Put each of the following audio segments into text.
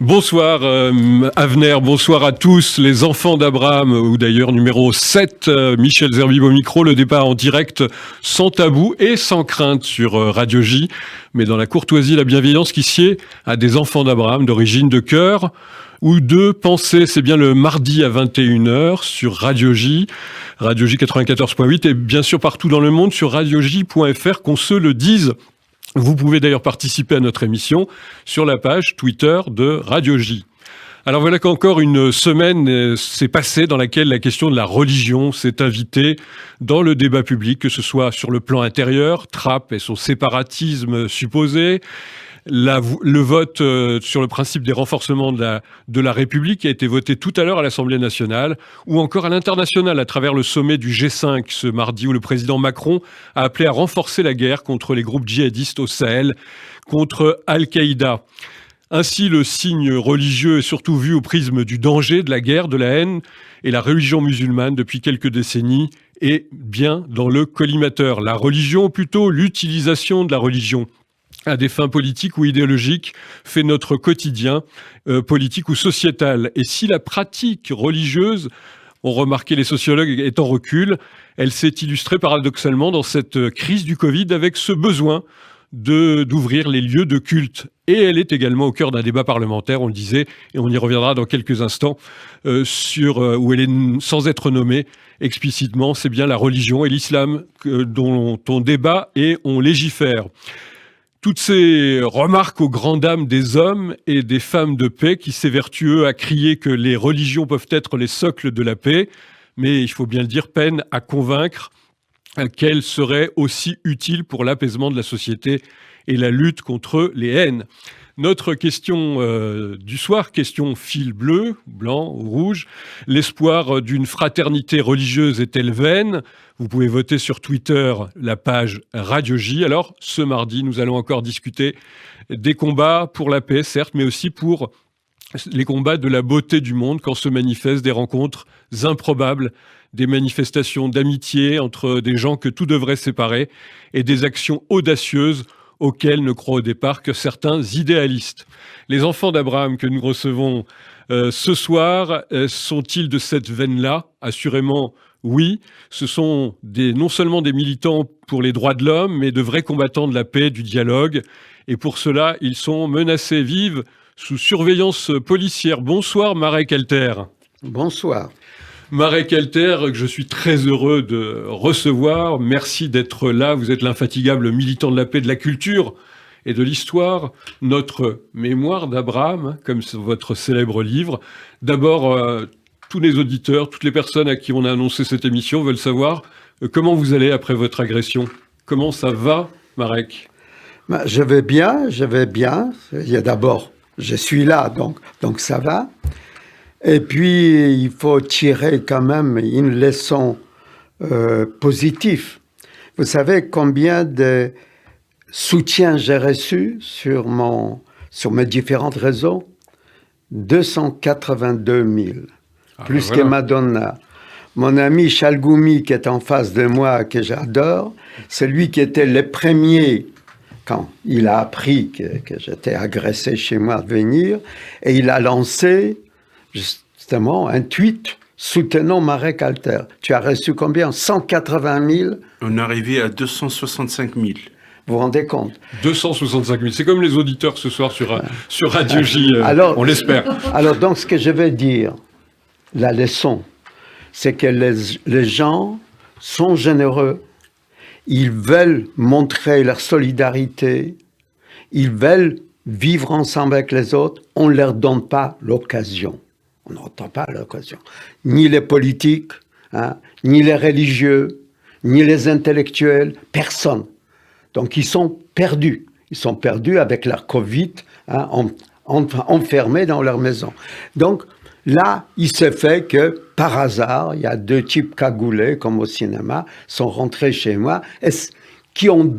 Bonsoir Avner, bonsoir à tous les enfants d'Abraham, ou d'ailleurs numéro 7, Michel Zerbib au micro, le départ en direct sans tabou et sans crainte sur Radio J, mais dans la courtoisie et la bienveillance qui sied à des enfants d'Abraham d'origine de cœur ou de pensée. C'est bien le mardi à 21h sur Radio J 94.8 et bien sûr partout dans le monde sur radioj.fr, qu'on se le dise. Vous pouvez d'ailleurs participer à notre émission sur la page Twitter de Radio J. Alors voilà qu'encore une semaine s'est passée dans laquelle la question de la religion s'est invitée dans le débat public, que ce soit sur le plan intérieur, Trapp et son séparatisme supposé, le vote sur le principe des renforcements de la République qui a été voté tout à l'heure à l'Assemblée nationale, ou encore à l'international à travers le sommet du G5 ce mardi où le président Macron a appelé à renforcer la guerre contre les groupes djihadistes au Sahel, contre Al-Qaïda. Ainsi, le signe religieux est surtout vu au prisme du danger, de la guerre, de la haine, et la religion musulmane, depuis quelques décennies, est bien dans le collimateur. La religion, ou plutôt l'utilisation de la religion à des fins politiques ou idéologiques, fait notre quotidien politique ou sociétal. Et si la pratique religieuse, ont remarqué les sociologues, est en recul, elle s'est illustrée paradoxalement dans cette crise du Covid avec ce besoin d'ouvrir les lieux de culte. Et elle est également au cœur d'un débat parlementaire, on le disait, et on y reviendra dans quelques instants, où elle est, sans être nommée explicitement, c'est bien la religion et l'islam dont on débat et on légifère. Toutes ces remarques aux grandes dames des hommes et des femmes de paix qui s'évertuent eux à crier que les religions peuvent être les socles de la paix, mais il faut bien le dire, peinent à convaincre qu'elles seraient aussi utiles pour l'apaisement de la société et la lutte contre les haines. Notre question du soir, question fil bleu, blanc ou rouge. L'espoir d'une fraternité religieuse est-elle vaine ? Vous pouvez voter sur Twitter la page Radio J. Alors, ce mardi, nous allons encore discuter des combats pour la paix, certes, mais aussi pour les combats de la beauté du monde quand se manifestent des rencontres improbables, des manifestations d'amitié entre des gens que tout devrait séparer et des actions audacieuses auxquelles ne croient au départ que certains idéalistes. Les enfants d'Abraham que nous recevons ce soir, sont-ils de cette veine-là ? Assurément, oui. Ce sont non seulement des militants pour les droits de l'homme, mais de vrais combattants de la paix, du dialogue. Et pour cela, ils sont menacés, vivent sous surveillance policière. Bonsoir, Marek Elter. Bonsoir. Marek Elter, que je suis très heureux de recevoir. Merci d'être là. Vous êtes l'infatigable militant de la paix, de la culture et de l'histoire. Notre mémoire d'Abraham, comme votre célèbre livre. D'abord, tous les auditeurs, toutes les personnes à qui on a annoncé cette émission veulent savoir comment vous allez après votre agression. Comment ça va, Marek ? Je vais bien. Il y a d'abord, je suis là, donc ça va. Et puis, il faut tirer quand même une leçon positive. Vous savez combien de soutiens j'ai reçus sur mes différentes réseaux ? 282 000, plus voilà. Que Madonna. Mon ami Chalgoumi, qui est en face de moi, que j'adore, c'est lui qui était le premier, quand il a appris que j'étais agressé chez moi, de venir, et il a lancé justement un tweet soutenant Marek Elter. Tu as reçu combien ? 180 000 ? On est arrivé à 265 000. Vous vous rendez compte ? 265 000. C'est comme les auditeurs ce soir sur Radio J, on l'espère. Alors, donc, ce que je vais dire, la leçon, c'est que les gens sont généreux. Ils veulent montrer leur solidarité. Ils veulent vivre ensemble avec les autres. On ne leur donne pas l'occasion. On n'entend pas l'occasion. Ni les politiques, ni les religieux, ni les intellectuels, personne. Donc ils sont perdus. Ils sont perdus avec leur Covid, enfermés dans leur maison. Donc là, il s'est fait que, par hasard, il y a deux types cagoulés, comme au cinéma, sont rentrés chez moi, qui ont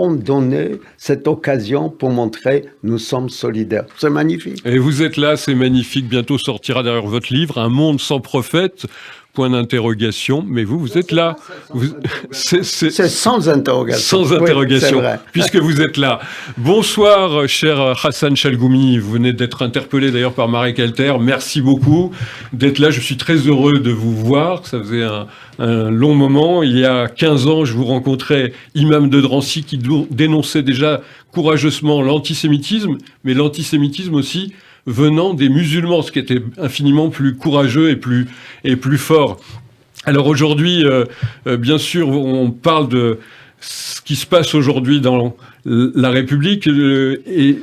donné cette occasion pour montrer nous sommes solidaires. C'est magnifique. Et vous êtes là, c'est magnifique. Bientôt sortira derrière votre livre Un monde sans prophète point d'interrogation, mais vous êtes là. C'est sans interrogation. Sans interrogation, oui, c'est vrai. puisque vous êtes là. Bonsoir, cher Hassan Chalgoumi. Vous venez d'être interpellé d'ailleurs par Marek Alter. Merci beaucoup d'être là. Je suis très heureux de vous voir. Ça faisait un long moment. Il y a 15 ans, je vous rencontrais, imam de Drancy, qui dénonçait déjà courageusement l'antisémitisme, mais l'antisémitisme aussi venant des musulmans, ce qui était infiniment plus courageux et plus fort. Alors aujourd'hui, bien sûr, on parle de ce qui se passe aujourd'hui dans la République, et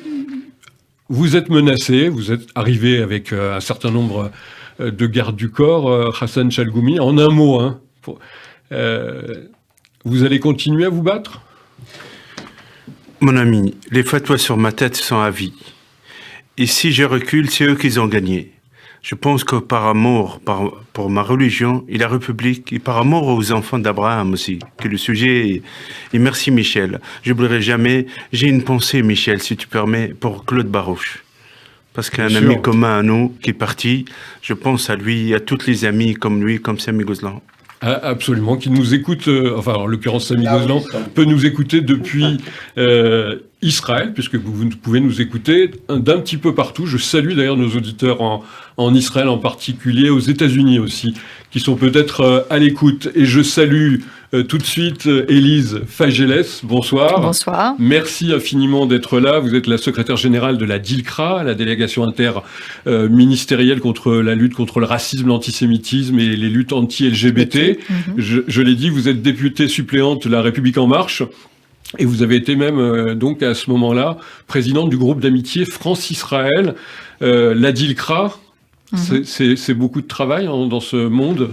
vous êtes menacé, vous êtes arrivé avec un certain nombre de gardes du corps, Hassan Chalgoumi. En un mot, vous allez continuer à vous battre ? Mon ami, les fatwas sur ma tête sont à vie. Et si je recule, c'est eux qui ont gagné. Je pense que par amour pour ma religion et la République, et par amour aux enfants d'Abraham aussi, que le sujet est... Et merci Michel. J'oublierai jamais, j'ai une pensée, Michel, si tu permets, pour Claude Barouche. Parce qu'un ami commun à nous qui est parti, je pense à lui, à tous les amis comme lui, comme Sami Gozlan. Absolument, qui nous écoute, enfin en l'occurrence Sami Gozlan peut nous écouter depuis Israël, puisque vous pouvez nous écouter d'un petit peu partout. Je salue d'ailleurs nos auditeurs en Israël en particulier, aux États-Unis aussi, qui sont peut-être à l'écoute. Et je salue tout de suite Élise Fageles. Bonsoir. Bonsoir. Merci infiniment d'être là. Vous êtes la secrétaire générale de la DILCRA, la délégation interministérielle contre la lutte contre le racisme, l'antisémitisme et les luttes anti-LGBT. Je l'ai dit, vous êtes députée suppléante de La République En Marche. Et vous avez été même, donc, à ce moment-là, présidente du groupe d'amitié France-Israël. La DILCRA, c'est beaucoup de travail dans ce monde.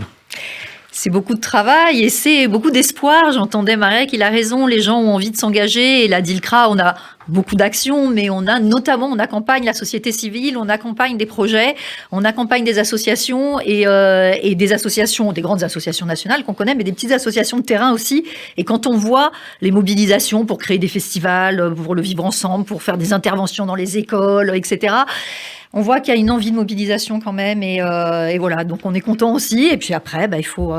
C'est beaucoup de travail et c'est beaucoup d'espoir. J'entendais Marek, il a raison, les gens ont envie de s'engager. Et la DILCRA, on a beaucoup d'actions, mais on accompagne la société civile, on accompagne des projets, on accompagne des associations et des associations, des grandes associations nationales qu'on connaît, mais des petites associations de terrain aussi. Et quand on voit les mobilisations pour créer des festivals, pour le vivre ensemble, pour faire des interventions dans les écoles, etc., on voit qu'il y a une envie de mobilisation quand même, et voilà. Donc on est content aussi. Et puis après, il faut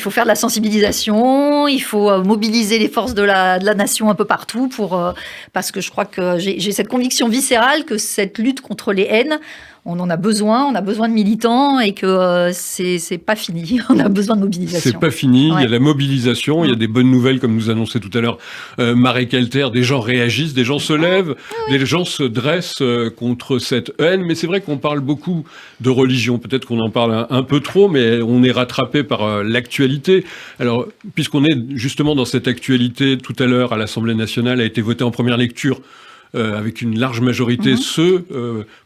faire de la sensibilisation, il faut mobiliser les forces de la nation un peu partout parce que je crois que j'ai cette conviction viscérale que cette lutte contre les haines, on en a besoin, on a besoin de militants et que c'est pas fini. On a besoin de mobilisation. C'est pas fini, ouais. Il y a la mobilisation, il y a des bonnes nouvelles comme nous annonçait tout à l'heure Marek Alter, des gens réagissent, des gens se lèvent, des gens se dressent contre cette haine. Mais c'est vrai qu'on parle beaucoup de religion, peut-être qu'on en parle un peu trop, mais on est rattrapé par l'actualité. Alors, puisqu'on est justement dans cette actualité, tout à l'heure à l'Assemblée nationale a été voté en première lecture avec une large majorité, ce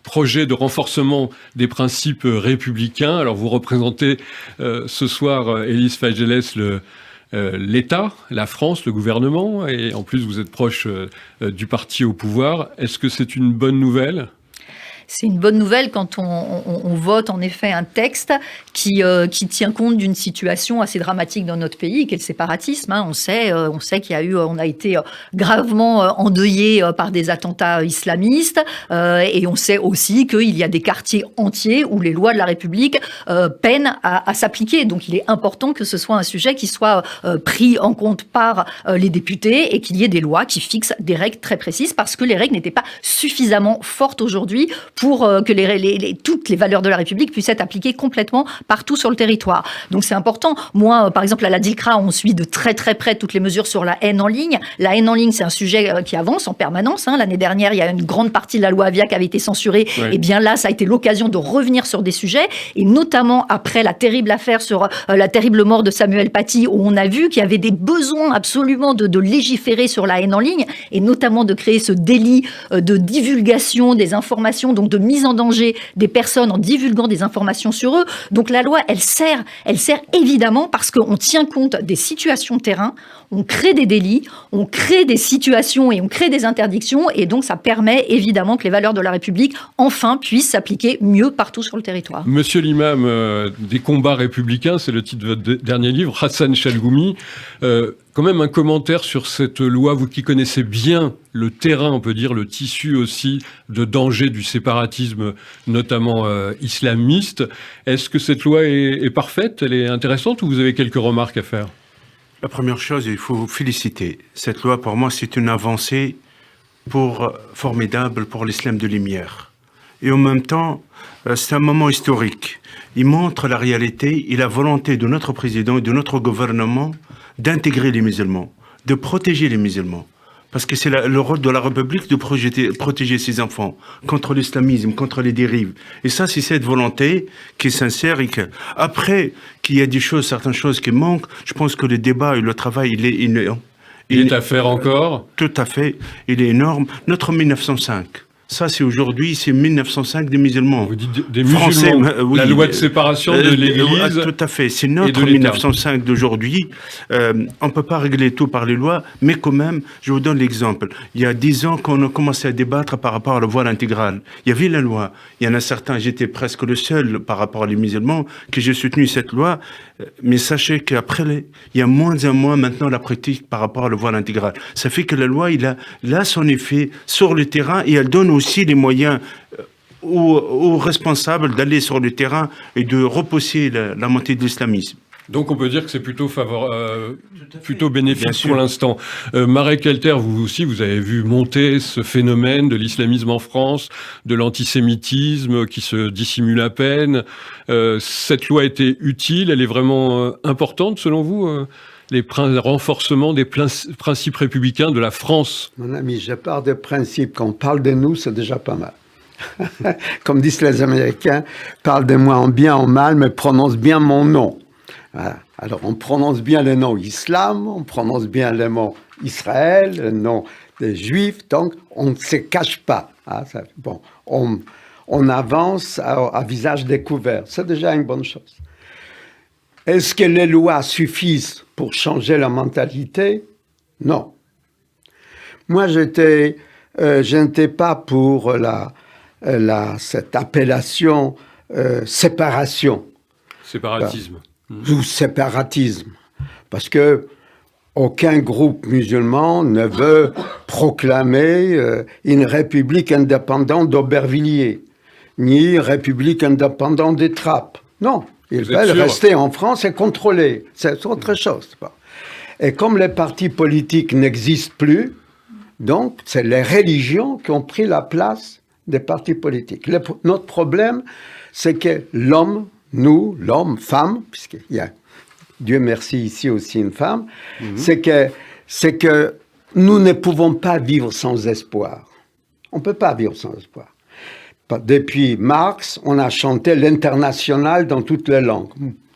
projet de renforcement des principes républicains. Alors vous représentez ce soir, Élise Fageles, l'État, la France, le gouvernement, et en plus vous êtes proche du parti au pouvoir. Est-ce que c'est une bonne nouvelle ? C'est une bonne nouvelle quand on vote en effet un texte qui tient compte d'une situation assez dramatique dans notre pays, qui est le séparatisme. On sait on a été gravement endeuillé par des attentats islamistes, et on sait aussi qu'il y a des quartiers entiers où les lois de la République peinent à s'appliquer. Donc il est important que ce soit un sujet qui soit pris en compte par les députés et qu'il y ait des lois qui fixent des règles très précises, parce que les règles n'étaient pas suffisamment fortes aujourd'hui pour que toutes les valeurs de la République puissent être appliquées complètement partout sur le territoire. Donc c'est important. Moi, par exemple, à la DILCRA, on suit de très très près toutes les mesures sur la haine en ligne. La haine en ligne, c'est un sujet qui avance en permanence. L'année dernière, il y a une grande partie de la loi Avia qui avait été censurée. Ouais. Et bien là, ça a été l'occasion de revenir sur des sujets, et notamment après la terrible affaire sur la terrible mort de Samuel Paty, où on a vu qu'il y avait des besoins absolument de légiférer sur la haine en ligne, et notamment de créer ce délit de divulgation des informations, donc de mise en danger des personnes en divulguant des informations sur eux. Donc la loi, elle sert évidemment parce qu'on tient compte des situations de terrain, on crée des délits, on crée des situations et on crée des interdictions, et donc ça permet évidemment que les valeurs de la République enfin puissent s'appliquer mieux partout sur le territoire. Monsieur l'imam des combats républicains, c'est le titre de votre dernier livre, Hassan Chalgoumi. quand même un commentaire sur cette loi, vous qui connaissez bien le terrain, on peut dire le tissu aussi de danger du séparatisme, notamment islamiste. Est-ce que cette loi est parfaite, elle est intéressante, ou vous avez quelques remarques à faire? La première chose, il faut féliciter. Cette loi, pour moi, c'est une avancée formidable pour l'islam de lumière. Et en même temps, c'est un moment historique. Il montre la réalité et la volonté de notre président et de notre gouvernement d'intégrer les musulmans, de protéger les musulmans. Parce que c'est le rôle de la République de protéger ses enfants contre l'islamisme, contre les dérives. Et ça, c'est cette volonté qui est sincère et que, après, qu'il y a certaines choses qui manquent, je pense que le débat et le travail, Il est à faire encore? Tout à fait. Il est énorme. Notre 1905. Ça, c'est aujourd'hui, c'est 1905 des musulmans. Vous dites des musulmans, français, oui, la loi de séparation de l'Église. Tout à fait. C'est notre 1905 d'aujourd'hui. On ne peut pas régler tout par les lois, mais quand même, je vous donne l'exemple. Il y a 10 ans qu'on a commencé à débattre par rapport à la voile intégrale. Il y avait la loi. Il y en a certains, j'étais presque le seul par rapport à les musulmans, que j'ai soutenu cette loi. Mais sachez qu'après, il y a moins en moins maintenant la pratique par rapport à la voile intégrale. Ça fait que la loi, il a son effet sur le terrain et elle donne aussi les moyens aux responsables d'aller sur le terrain et de repousser la montée de l'islamisme. Donc on peut dire que c'est plutôt bénéfique pour l'instant. Marek Elter, vous aussi, vous avez vu monter ce phénomène de l'islamisme en France, de l'antisémitisme qui se dissimule à peine. Cette loi était utile, elle est vraiment importante selon vous, les renforcements des principes républicains de la France? Mon ami, je pars des principes. Quand on parle de nous, c'est déjà pas mal. Comme disent les Américains, parle de moi en bien, en mal, mais prononce bien mon nom. Voilà. Alors, on prononce bien le nom islam, on prononce bien le mot Israël, le nom des Juifs, donc on ne se cache pas. Hein, bon, on avance à visage découvert. C'est déjà une bonne chose. Est-ce que les lois suffisent pour changer la mentalité? Non. Moi, je n'étais pas pour cette appellation séparation. Séparatisme. Ou séparatisme. Parce que aucun groupe musulman ne veut proclamer une république indépendante d'Aubervilliers, ni une république indépendante des Trappes. Non, ils veulent rester en France et contrôler. C'est autre chose. Et comme les partis politiques n'existent plus, donc c'est les religions qui ont pris la place des partis politiques. Notre problème, c'est que l'homme, femme, puisqu'il y a, Dieu merci, ici aussi une femme, c'est que nous ne pouvons pas vivre sans espoir. On ne peut pas vivre sans espoir. Depuis Marx, on a chanté l'international dans toutes les langues.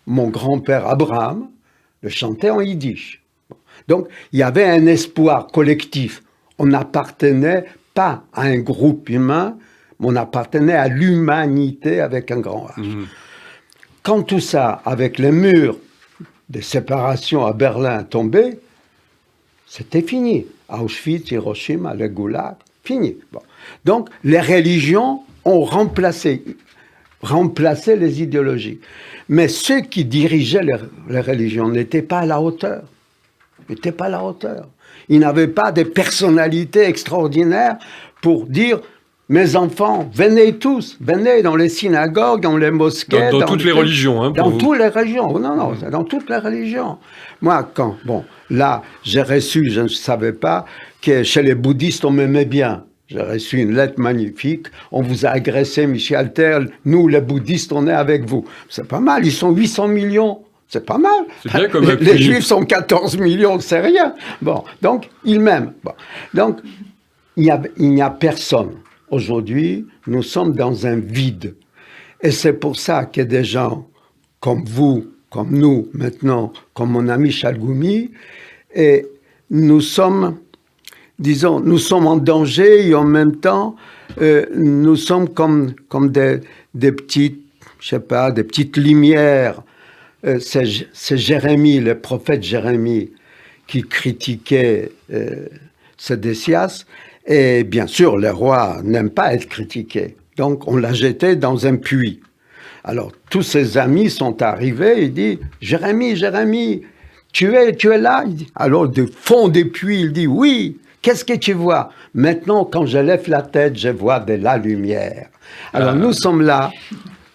Mon grand-père Abraham le chantait en yiddish. Donc, il y avait un espoir collectif. On n'appartenait pas à un groupe humain, mais on appartenait à l'humanité avec un grand H. Quand tout ça, avec les murs de séparation à Berlin tombés, c'était fini. Auschwitz, Hiroshima, le Goulag, fini. Bon. Donc, les religions ont remplacé les idéologies. Mais ceux qui dirigeaient les religions n'étaient pas à la hauteur. Ils n'avaient pas de personnalité extraordinaire pour dire « Mes enfants, venez tous, venez dans les synagogues, dans les mosquées. » Dans toutes les religions. Hein, dans toutes les religions. Non, dans toutes les religions. Moi, j'ai reçu, je ne savais pas, que chez les bouddhistes, on m'aimait bien. J'ai reçu une lettre magnifique. On vous a agressé, Michel Alter. Nous, les bouddhistes, on est avec vous. C'est pas mal. Ils sont 800 millions. C'est pas mal. C'est bien comme les Juifs sont 14 millions, c'est rien. Bon, donc, ils m'aiment. Bon. Donc, il n'y a personne. Aujourd'hui, nous sommes dans un vide. Et c'est pour ça que des gens comme vous, comme nous, maintenant, comme mon ami Chalgoumi, et nous sommes en danger et en même temps, nous sommes comme des petites lumières. C'est Jérémie, le prophète Jérémie, qui critiquait Sédécias. Et bien sûr, le roi n'aime pas être critiqué. Donc, on l'a jeté dans un puits. Alors, tous ses amis sont arrivés et disent « Jérémie, tu es là? Il dit, alors, de fond des puits, il dit, oui. Qu'est-ce que tu vois? Maintenant, quand je lève la tête, je vois de la lumière. Alors, nous sommes là,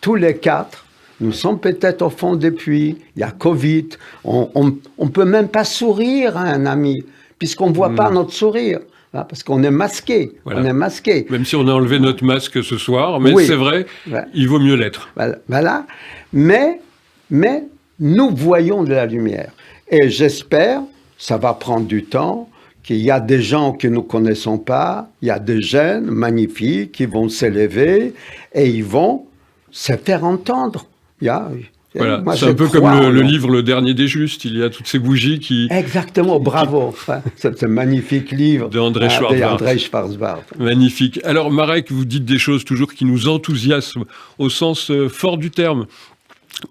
tous les 4. Nous sommes peut-être au fond des puits. Il y a Covid. On peut même pas sourire à un ami, puisqu'on voit pas notre sourire. Hein, parce qu'on est masqué. Voilà. On est masqué. Même si on a enlevé notre masque ce soir, mais Oui. c'est vrai, il vaut mieux l'être. Voilà. Mais nous voyons de la lumière. Et j'espère, ça va prendre du temps, qu'il y a des gens que nous ne connaissons pas, il y a des jeunes magnifiques qui vont s'élever et ils vont se faire entendre. Voilà, Moi, c'est un peu comme crois, le livre Le Dernier des Justes. Il y a toutes ces bougies qui... Exactement, bravo. C'est un magnifique livre d'André Schwarzbart. Magnifique. Alors, Marek, vous dites des choses toujours qui nous enthousiasment au sens fort du terme.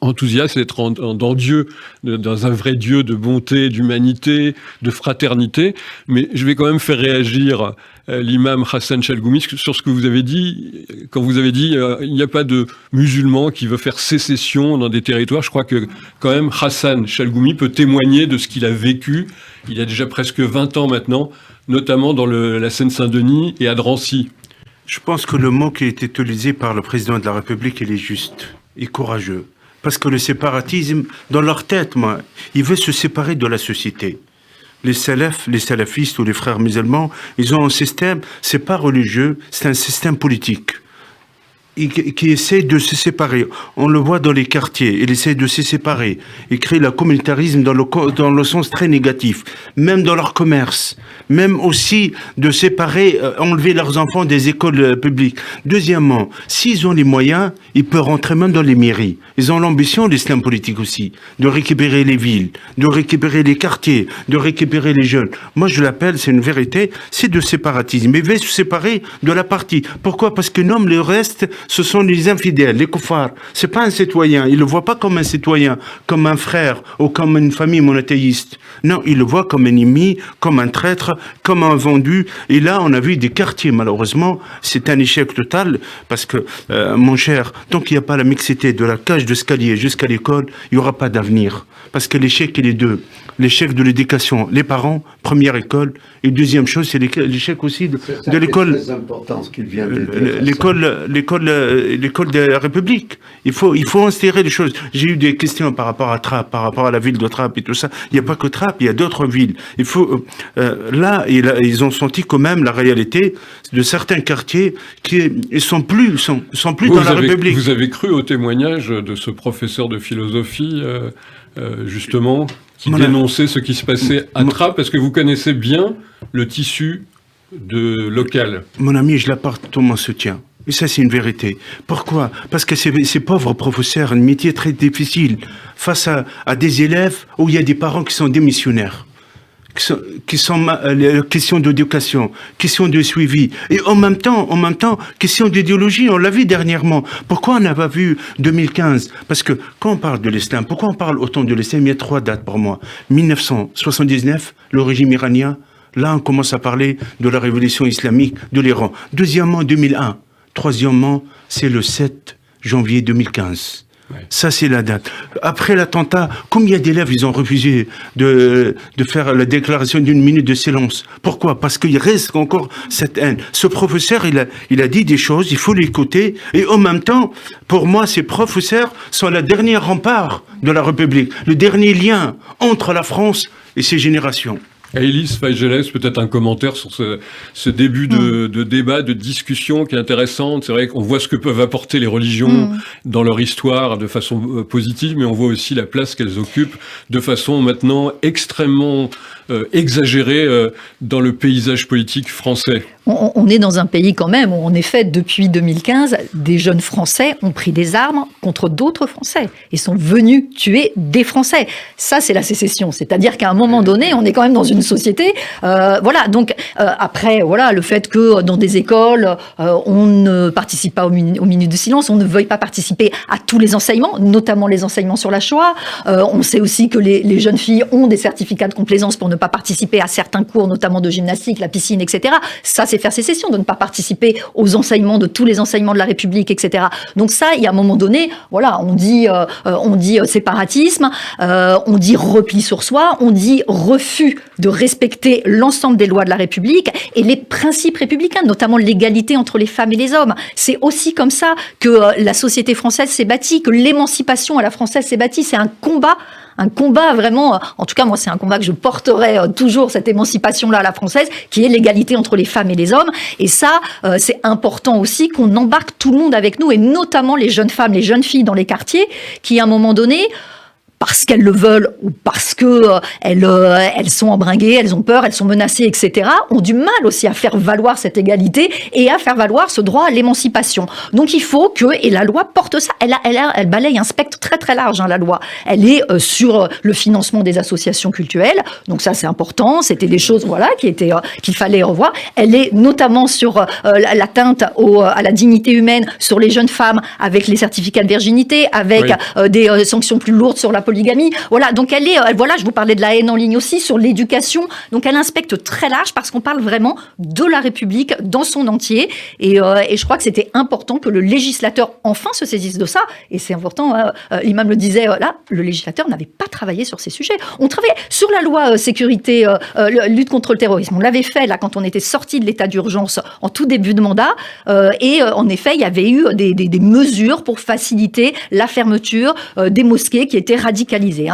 Enthousiasme, être dans Dieu, dans un vrai Dieu de bonté, d'humanité, de fraternité. Mais je vais quand même faire réagir l'imam Hassan Chalgoumi sur ce que vous avez dit. Quand vous avez dit il n'y a pas de musulman qui veut faire sécession dans des territoires, je crois que quand même Hassan Chalgoumi peut témoigner de ce qu'il a vécu. Il y a déjà presque 20 ans maintenant, notamment dans la Seine-Saint-Denis et à Drancy. Je pense que le mot qui a été utilisé par le président de la République, il est juste et courageux. Parce que le séparatisme, dans leur tête, ils veulent se séparer de la société. Les salafistes ou les frères musulmans, ils ont un système, c'est pas religieux, c'est un système politique. Qui essaie de se séparer. On le voit dans les quartiers, il essaie de se séparer. Il crée le communautarisme dans le sens très négatif. Même dans leur commerce. Même aussi de séparer, enlever leurs enfants des écoles publiques. Deuxièmement, s'ils ont les moyens, ils peuvent rentrer même dans les mairies. Ils ont l'ambition, l'islam politique aussi, de récupérer les villes, de récupérer les quartiers, de récupérer les jeunes. Moi, je l'appelle, c'est une vérité, c'est de séparatisme. Ils veulent se séparer de la partie. Pourquoi? Parce que non, le reste, ce sont les infidèles, les koufars. C'est pas un citoyen. Ils le voient pas comme un citoyen, comme un frère ou comme une famille monothéiste. Non, ils le voient comme un ennemi, comme un traître, comme un vendu. Et là, on a vu des quartiers, malheureusement. C'est un échec total parce que, mon cher, tant qu'il n'y a pas la mixité de la cage d'escalier jusqu'à l'école, il n'y aura pas d'avenir. Parce que l'échec, il est deux. L'échec de l'éducation, les parents, première école. Et deuxième chose, c'est l'échec aussi de l'école. C'est très important ce qu'il vient de dire. L'école de la République. Il faut insérer les choses. J'ai eu des questions par rapport à Trappes, par rapport à la ville de Trappes et tout ça. Il n'y a pas que Trappes, il y a d'autres villes. Il faut, là, ils ont senti quand même la réalité de certains quartiers qui sont plus dans la République. Vous avez cru au témoignage de ce professeur de philosophie, justement, qui dénonçait ce qui se passait à Trappes, parce que vous connaissez bien le tissu local. Mon ami, je l'apporte tout mon soutien. Et ça, c'est une vérité. Pourquoi? Parce que ces pauvres professeurs, un métier très difficile, face à des élèves où il y a des parents qui sont démissionnaires, qui sont question d'éducation, question de suivi, et en même temps, question d'idéologie. On l'a vu dernièrement. Pourquoi on n'a pas vu 2015? Parce que quand on parle de l'islam, pourquoi on parle autant de l'islam? Il y a 3 dates pour moi. 1979, le régime iranien. Là, on commence à parler de la révolution islamique de l'Iran. Deuxièmement, 2001. Troisièmement, c'est le 7 janvier 2015. Ouais. Ça, c'est la date. Après l'attentat, combien d'élèves ils ont refusé de faire la déclaration d'une minute de silence? Pourquoi? Parce qu'il reste encore cette haine. Ce professeur, il a dit des choses, il faut l'écouter. Et en même temps, pour moi, ces professeurs sont la dernière rempart de la République, le dernier lien entre la France et ses générations. Élise Feigeles, peut-être un commentaire sur ce début de débat, de discussion qui est intéressante. C'est vrai qu'on voit ce que peuvent apporter les religions dans leur histoire de façon positive, mais on voit aussi la place qu'elles occupent de façon maintenant extrêmement exagérée dans le paysage politique français. On est dans un pays quand même où, en effet, depuis 2015, des jeunes Français ont pris des armes contre d'autres Français et sont venus tuer des Français. Ça, c'est la sécession. C'est-à-dire qu'à un moment donné, on est quand même dans une société. Voilà. Donc, après, voilà, le fait que dans des écoles, on ne participe pas aux minutes de silence, on ne veuille pas participer à tous les enseignements, notamment les enseignements sur la Shoah. On sait aussi que les jeunes filles ont des certificats de complaisance pour ne pas participer à certains cours, notamment de gymnastique, la piscine, etc. Ça, c'est laisser faire sécession, de ne pas participer aux enseignements, de tous les enseignements de la République, etc. Donc ça, il y a un moment donné, voilà, on dit séparatisme, on dit repli sur soi, on dit refus de respecter l'ensemble des lois de la République et les principes républicains, notamment l'égalité entre les femmes et les hommes. C'est aussi comme ça que la société française s'est bâtie, que l'émancipation à la française s'est bâtie. C'est un combat vraiment, en tout cas moi c'est un combat que je porterai toujours, cette émancipation-là à la française, qui est l'égalité entre les femmes et les hommes. Et ça, c'est important aussi qu'on embarque tout le monde avec nous, et notamment les jeunes femmes, les jeunes filles dans les quartiers, qui à un moment donné, parce qu'elles le veulent ou parce que elles sont embringuées, elles ont peur, elles sont menacées, etc., ont du mal aussi à faire valoir cette égalité et à faire valoir ce droit à l'émancipation. Donc il faut que, et la loi porte ça, elle balaye un spectre très très large, la loi. Elle est sur le financement des associations culturelles, donc ça c'est important, c'était des choses qu'il fallait revoir. Elle est notamment sur l'atteinte à la dignité humaine, sur les jeunes femmes, avec les certificats de virginité, avec des sanctions plus lourdes sur la polygamie. Voilà, donc elle est, je vous parlais de la haine en ligne aussi, sur l'éducation. Donc elle a un spectre très large parce qu'on parle vraiment de la République dans son entier. Et je crois que c'était important que le législateur enfin se saisisse de ça. Et c'est important, l'imam le disait, le législateur n'avait pas travaillé sur ces sujets. On travaillait sur la loi sécurité, lutte contre le terrorisme. On l'avait fait quand on était sorti de l'état d'urgence en tout début de mandat. Et en effet, il y avait eu des mesures pour faciliter la fermeture des mosquées qui étaient radicalisées,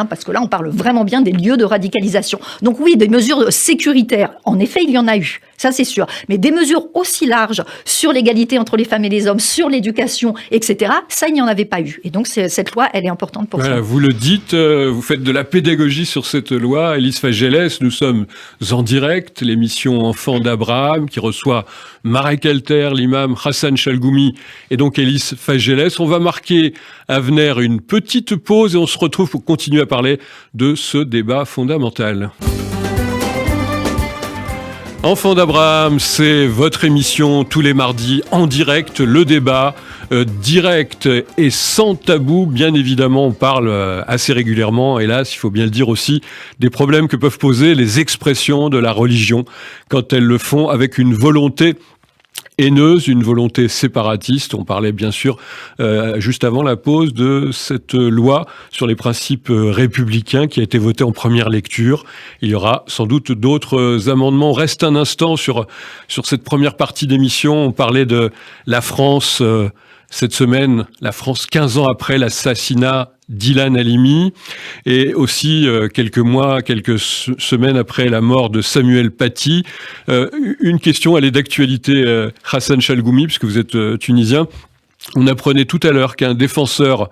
parce que là, on parle vraiment bien des lieux de radicalisation. Donc oui, des mesures sécuritaires, en effet, il y en a eu, ça c'est sûr. Mais des mesures aussi larges sur l'égalité entre les femmes et les hommes, sur l'éducation, etc., ça, il n'y en avait pas eu. Et donc, cette loi, elle est importante pour ça. Vous le dites, vous faites de la pédagogie sur cette loi. Élise Fagellès, nous sommes en direct, l'émission Enfants d'Abraham, qui reçoit Marek Alter, l'imam Hassan Chalgoumi, et donc Élise Fagellès. On va marquer à venir une petite pause et on se retrouve pour continuer à parler de ce débat fondamental. Enfants d'Abraham, c'est votre émission tous les mardis en direct, le débat direct et sans tabou. Bien évidemment, on parle assez régulièrement, hélas, il faut bien le dire aussi, des problèmes que peuvent poser les expressions de la religion quand elles le font avec une volonté haineuse, une volonté séparatiste. On parlait bien sûr juste avant la pause de cette loi sur les principes républicains qui a été votée en première lecture. Il y aura sans doute d'autres amendements. On reste un instant sur cette première partie d'émission. On parlait de la France cette semaine, la France 15 ans après l'assassinat d'Ilan Halimi, et aussi quelques semaines après la mort de Samuel Paty. Une question, elle est d'actualité, Hassan Chalgoumi, puisque vous êtes tunisien. On apprenait tout à l'heure qu'un défenseur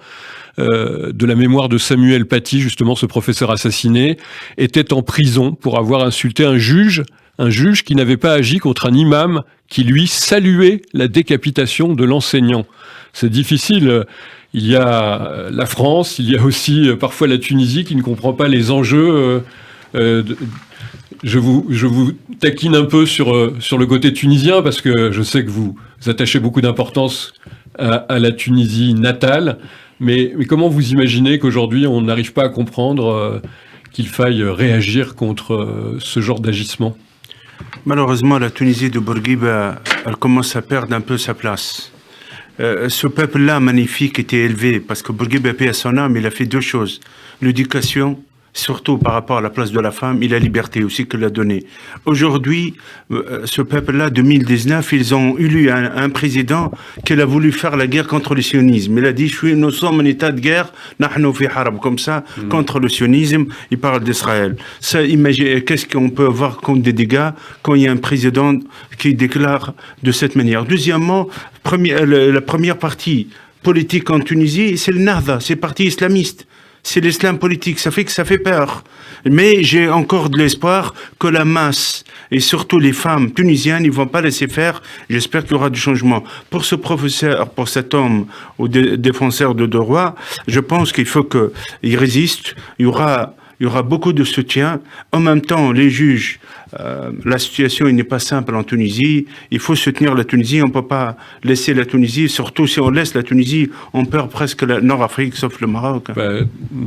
de la mémoire de Samuel Paty, justement ce professeur assassiné, était en prison pour avoir insulté un juge qui n'avait pas agi contre un imam qui lui saluait la décapitation de l'enseignant. C'est difficile. Il y a la France, il y a aussi parfois la Tunisie qui ne comprend pas les enjeux. Je vous taquine un peu sur le côté tunisien parce que je sais que vous attachez beaucoup d'importance à la Tunisie natale. Mais comment vous imaginez qu'aujourd'hui on n'arrive pas à comprendre qu'il faille réagir contre ce genre d'agissement ? Malheureusement, la Tunisie de Bourguiba, elle commence à perdre un peu sa place. Ce peuple-là, magnifique, était élevé, parce que Bourguiba, paix à son âme, il a fait deux choses. L'éducation, surtout par rapport à la place de la femme, et la liberté aussi qu'il a donnée. Aujourd'hui, ce peuple-là, 2019, ils ont élu un président qui a voulu faire la guerre contre le sionisme. Il a dit, nous sommes en état de guerre, nahnu fi harb, comme ça, contre le sionisme, il parle d'Israël. Ça, imaginez, qu'est-ce qu'on peut avoir comme des dégâts quand il y a un président qui déclare de cette manière. Deuxièmement, la première partie politique en Tunisie, c'est le Nahda, c'est le parti islamiste. C'est l'islam politique, ça fait peur. Mais j'ai encore de l'espoir que la masse, et surtout les femmes tunisiennes, ils vont pas laisser faire. J'espère qu'il y aura du changement. Pour ce professeur, pour cet homme, ou défenseur de droit, je pense qu'il faut qu'il résiste. Il y aura beaucoup de soutien. En même temps, les juges, La situation n'est pas simple en Tunisie. Il faut soutenir la Tunisie. On ne peut pas laisser la Tunisie. Surtout si on laisse la Tunisie, on perd presque la Nord-Afrique, sauf le Maroc.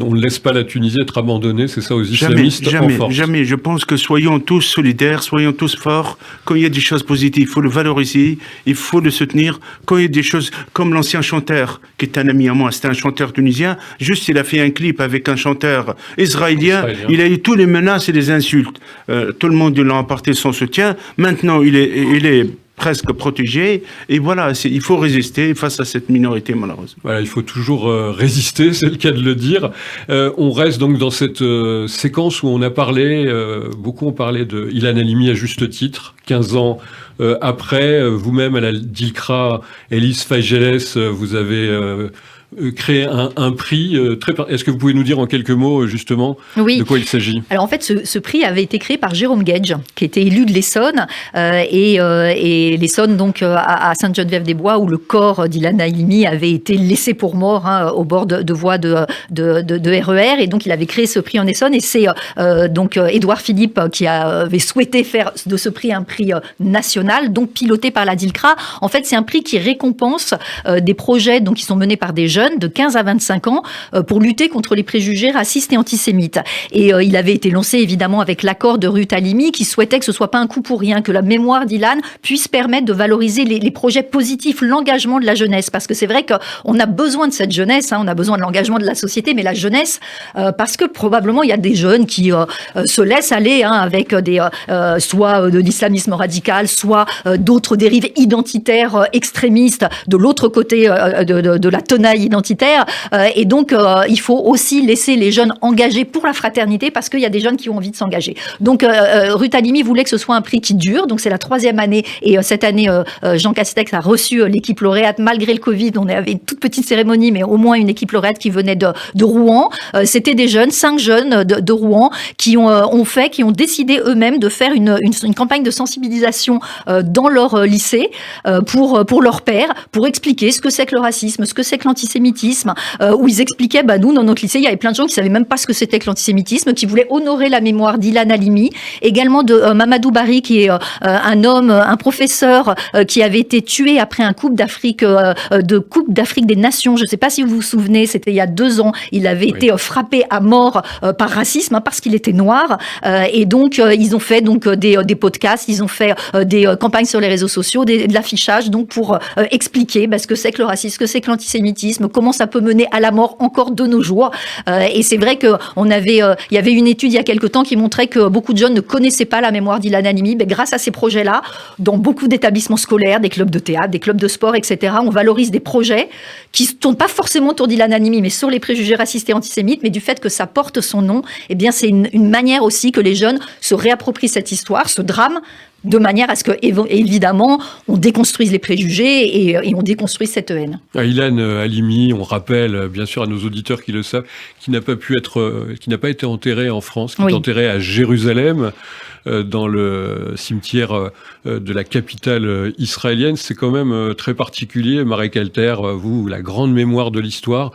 On ne laisse pas la Tunisie être abandonnée, c'est ça, aux islamistes en force. Jamais. Je pense que soyons tous solidaires, soyons tous forts. Quand il y a des choses positives, il faut le valoriser, il faut le soutenir. Quand il y a des choses comme l'ancien chanteur, qui est un ami à moi, c'était un chanteur tunisien, juste il a fait un clip avec un chanteur israélien. Il a eu tous les menaces et les insultes. Tout le monde lui a apporté son soutien. Maintenant, il est presque protégé. Et voilà, il faut résister face à cette minorité, malheureusement. Voilà, il faut toujours résister, c'est le cas de le dire. On reste donc dans cette séquence où on a parlé, beaucoup ont parlé de Ilan Halimi à juste titre, 15 ans après. Vous-même, à la DILCRA, Élise Faygeles, vous avez créé un prix. Est-ce que vous pouvez nous dire en quelques mots, justement, de quoi il s'agit ? Alors, en fait, ce prix avait été créé par Jérôme Gage, qui était élu de l'Essonne, et l'Essonne, donc, à Sainte-Geneviève-des-Bois, où le corps d'Ilan Halimi avait été laissé pour mort, au bord de voies de RER, et donc, il avait créé ce prix en Essonne, et c'est donc Édouard Philippe qui avait souhaité faire de ce prix un prix national, donc piloté par la DILCRA. En fait, c'est un prix qui récompense des projets donc, qui sont menés par des jeunes de 15 à 25 ans pour lutter contre les préjugés racistes et antisémites. Et il avait été lancé évidemment avec l'accord de Ruth Halimi qui souhaitait que ce soit pas un coup pour rien, que la mémoire d'Ilan puisse permettre de valoriser les projets positifs, l'engagement de la jeunesse. Parce que c'est vrai qu'on a besoin de cette jeunesse, on a besoin de l'engagement de la société, mais la jeunesse, parce que probablement il y a des jeunes qui se laissent aller avec soit de l'islamisme radical, soit d'autres dérives identitaires extrémistes de l'autre côté de la tenaille identitaire. Et donc, il faut aussi laisser les jeunes engagés pour la fraternité parce qu'il y a des jeunes qui ont envie de s'engager. Donc, Ruth Halimi voulait que ce soit un prix qui dure. Donc, c'est la 3e année. Et cette année, Jean Castex a reçu l'équipe lauréate. Malgré le Covid, on avait une toute petite cérémonie, mais au moins une équipe lauréate qui venait de Rouen. C'était des jeunes, 5 jeunes de Rouen qui ont décidé eux-mêmes de faire une campagne de sensibilisation dans leur lycée pour leurs pairs, pour expliquer ce que c'est que le racisme, ce que c'est que l'antisémitisme, où ils expliquaient, nous, dans notre lycée, il y avait plein de gens qui savaient même pas ce que c'était que l'antisémitisme, qui voulaient honorer la mémoire d'Ilan Halimi, également de Mamadou Barry, qui est un homme, un professeur qui avait été tué après un Coupe d'Afrique des Nations. Je ne sais pas si vous vous souvenez, c'était il y a 2 ans. Il avait été frappé à mort par racisme, parce qu'il était noir. Et donc, ils ont fait des podcasts, ils ont fait des campagnes sur les réseaux sociaux, de l'affichage, donc pour expliquer ce que c'est que le racisme, ce que c'est que l'antisémitisme, comment ça peut mener à la mort encore de nos jours. Et c'est vrai qu'il y avait une étude il y a quelque temps qui montrait que beaucoup de jeunes ne connaissaient pas la mémoire d'Ilan Halimi. Mais grâce à ces projets-là, dans beaucoup d'établissements scolaires, des clubs de théâtre, des clubs de sport, etc., on valorise des projets qui ne tournent pas forcément autour d'Ilan Halimi, mais sur les préjugés racistes et antisémites, mais du fait que ça porte son nom, eh bien c'est une manière aussi que les jeunes se réapproprient cette histoire, ce drame, de manière à ce que, évidemment, on déconstruise les préjugés et on déconstruise cette haine. Ilan Halimi, on rappelle, bien sûr, à nos auditeurs qui le savent, qui n'a pas été enterré en France, qui est enterré à Jérusalem, dans le cimetière de la capitale israélienne. C'est quand même très particulier, Marek Alter, vous, la grande mémoire de l'histoire,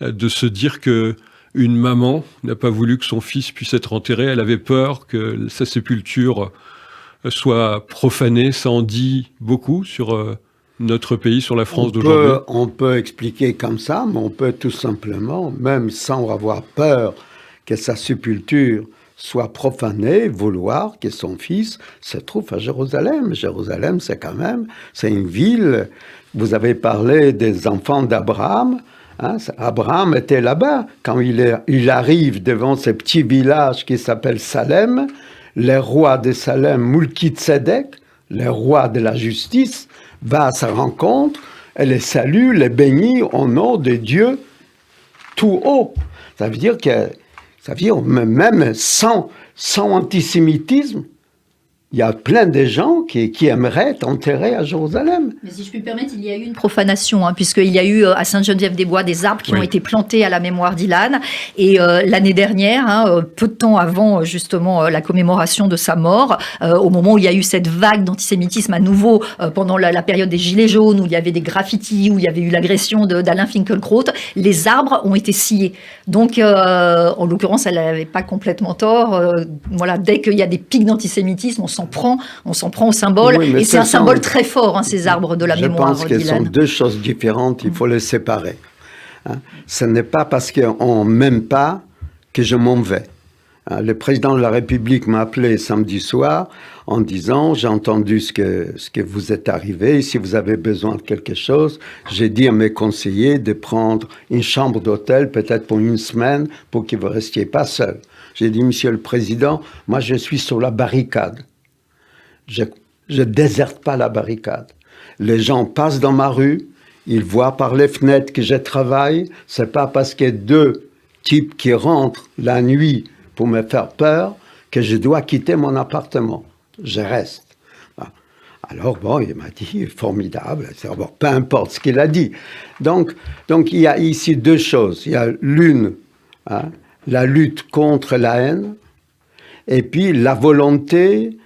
de se dire que une maman n'a pas voulu que son fils puisse être enterré. Elle avait peur que sa sépulture soit profanée. Ça en dit beaucoup sur notre pays, sur la France d'aujourd'hui. On peut expliquer comme ça, mais on peut tout simplement, même sans avoir peur que sa sépulture soit profanée, vouloir que son fils se trouve à Jérusalem. Jérusalem, c'est une ville. Vous avez parlé des enfants d'Abraham. Abraham était là-bas. Quand il arrive devant ce petit village qui s'appelle Salem, le roi de Salem, Melchisedec, le roi de la justice, va à sa rencontre et les salue, les bénit au nom de Dieu tout haut. Ça veut dire même sans antisémitisme, il y a plein de gens qui aimeraient être enterrés à Jérusalem. Mais si je puis me permettre, il y a eu une profanation, puisqu'il y a eu à Sainte-Geneviève-des-Bois des arbres qui ont été plantés à la mémoire d'Ilan. Et l'année dernière, peu de temps avant justement la commémoration de sa mort, au moment où il y a eu cette vague d'antisémitisme à nouveau, pendant la période des Gilets jaunes, où il y avait des graffitis, où il y avait eu l'agression d'Alain Finkielkraut, les arbres ont été sciés. Donc, en l'occurrence, elle n'avait pas complètement tort. Voilà, dès qu'il y a des pics d'antisémitisme, on s'en prend au symbole. Oui, et c'est un symbole très fort, ces arbres de la mémoire d'Ilan. Je pense que ce sont deux choses différentes, il faut les séparer. Ce n'est pas parce qu'on ne m'aime pas que je m'en vais. Le président de la République m'a appelé samedi soir en disant « J'ai entendu ce que vous êtes arrivé, si vous avez besoin de quelque chose, j'ai dit à mes conseillers de prendre une chambre d'hôtel peut-être pour une semaine pour que vous ne restiez pas seul. » J'ai dit « Monsieur le Président, moi je suis sur la barricade. Je ne déserte pas la barricade. Les gens passent dans ma rue, ils voient par les fenêtres que je travaille. Ce n'est pas parce qu'il y a deux types qui rentrent la nuit pour me faire peur que je dois quitter mon appartement. Je reste. » Alors, bon, il m'a dit, formidable, bon, peu importe ce qu'il a dit. Donc, il y a ici deux choses. Il y a l'une, la lutte contre la haine, et puis la volonté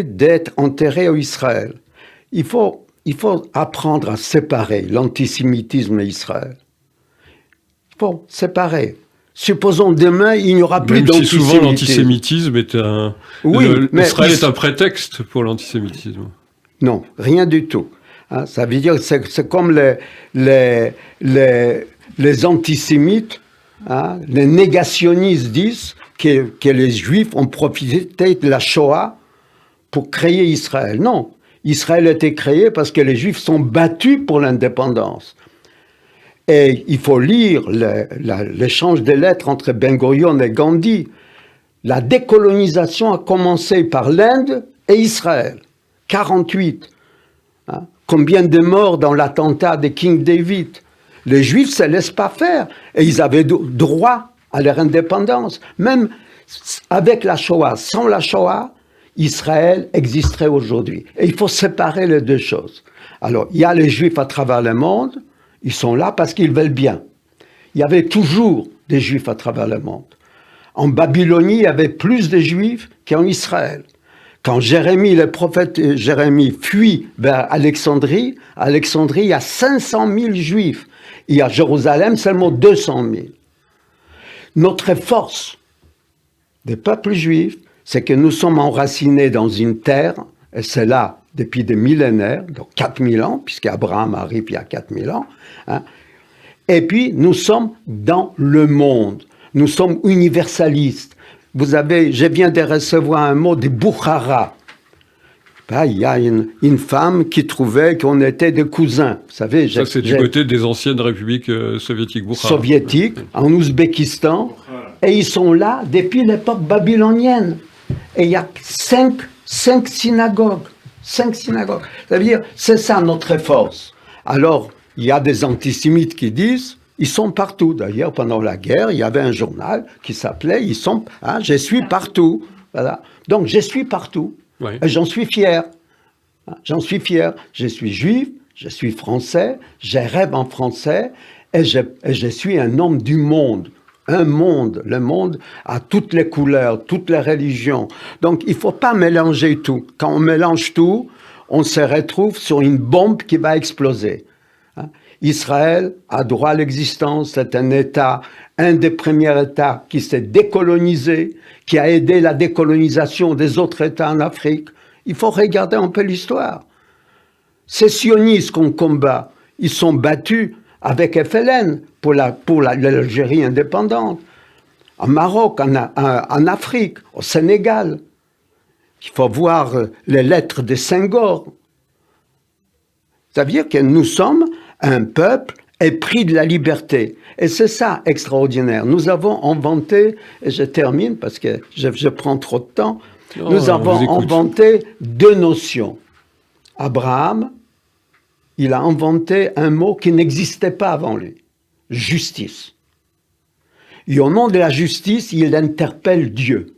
d'être enterré en Israël. Il faut apprendre à séparer l'antisémitisme et Israël. Il faut séparer. Supposons demain, il n'y aura plus d'antisémitisme. Souvent, l'antisémitisme est Israël est un prétexte pour l'antisémitisme. Non, rien du tout. Ça veut dire que c'est comme les antisémites, les négationnistes disent que les Juifs ont profité de la Shoah pour créer Israël. Non, Israël a été créé parce que les Juifs sont battus pour l'indépendance. Et il faut lire l'échange de lettres entre Ben Gurion et Gandhi. La décolonisation a commencé par l'Inde et Israël. 48. Combien de morts dans l'attentat de King David? Les Juifs ne se laissent pas faire. Et ils avaient droit à leur indépendance. Même avec la Shoah, sans la Shoah, Israël existerait aujourd'hui. Et il faut séparer les deux choses. Alors, il y a les Juifs à travers le monde, ils sont là parce qu'ils veulent bien. Il y avait toujours des Juifs à travers le monde. En Babylonie, il y avait plus de Juifs qu'en Israël. Quand le prophète Jérémie fuit vers Alexandrie, il y a 500 000 Juifs. Et à Jérusalem, seulement 200 000. Notre force des peuples juifs, c'est que nous sommes enracinés dans une terre, et c'est là depuis des millénaires, donc 4000 ans, puisqu'Abraham arrive il y a 4000 ans, et puis nous sommes dans le monde, nous sommes universalistes. Je viens de recevoir un mot de Boukhara. Il y a une femme qui trouvait qu'on était des cousins. Vous savez, ça, c'est du côté des anciennes républiques soviétiques. Soviétiques, en Ouzbékistan. Et ils sont là depuis l'époque babylonienne. Et il y a cinq synagogues. 5 synagogues. Ça veut dire, c'est ça notre force. Alors, il y a des antisémites qui disent, ils sont partout. D'ailleurs, pendant la guerre, il y avait un journal qui s'appelait « Je suis partout ». Voilà. Donc, je suis partout. Oui. Et j'en suis fier. J'en suis fier. Je suis juif, je suis français, je rêve en français et je suis un homme du monde. Un monde, le monde a toutes les couleurs, toutes les religions. Donc, il ne faut pas mélanger tout. Quand on mélange tout, on se retrouve sur une bombe qui va exploser. Israël a droit à l'existence, c'est un État, un des premiers États qui s'est décolonisé, qui a aidé la décolonisation des autres États en Afrique. Il faut regarder un peu l'histoire. Ces sionistes qu'on combat, ils sont battus avec FLN pour l'Algérie indépendante, en Maroc, en Afrique, au Sénégal. Il faut voir les lettres de Senghor. Ça veut dire que nous sommes un peuple épris de la liberté. Et c'est ça extraordinaire. Nous avons inventé, et je termine parce que je prends trop de temps, nous avons inventé deux notions. Abraham, il a inventé un mot qui n'existait pas avant lui. « justice ». Et au nom de la justice, il interpelle Dieu.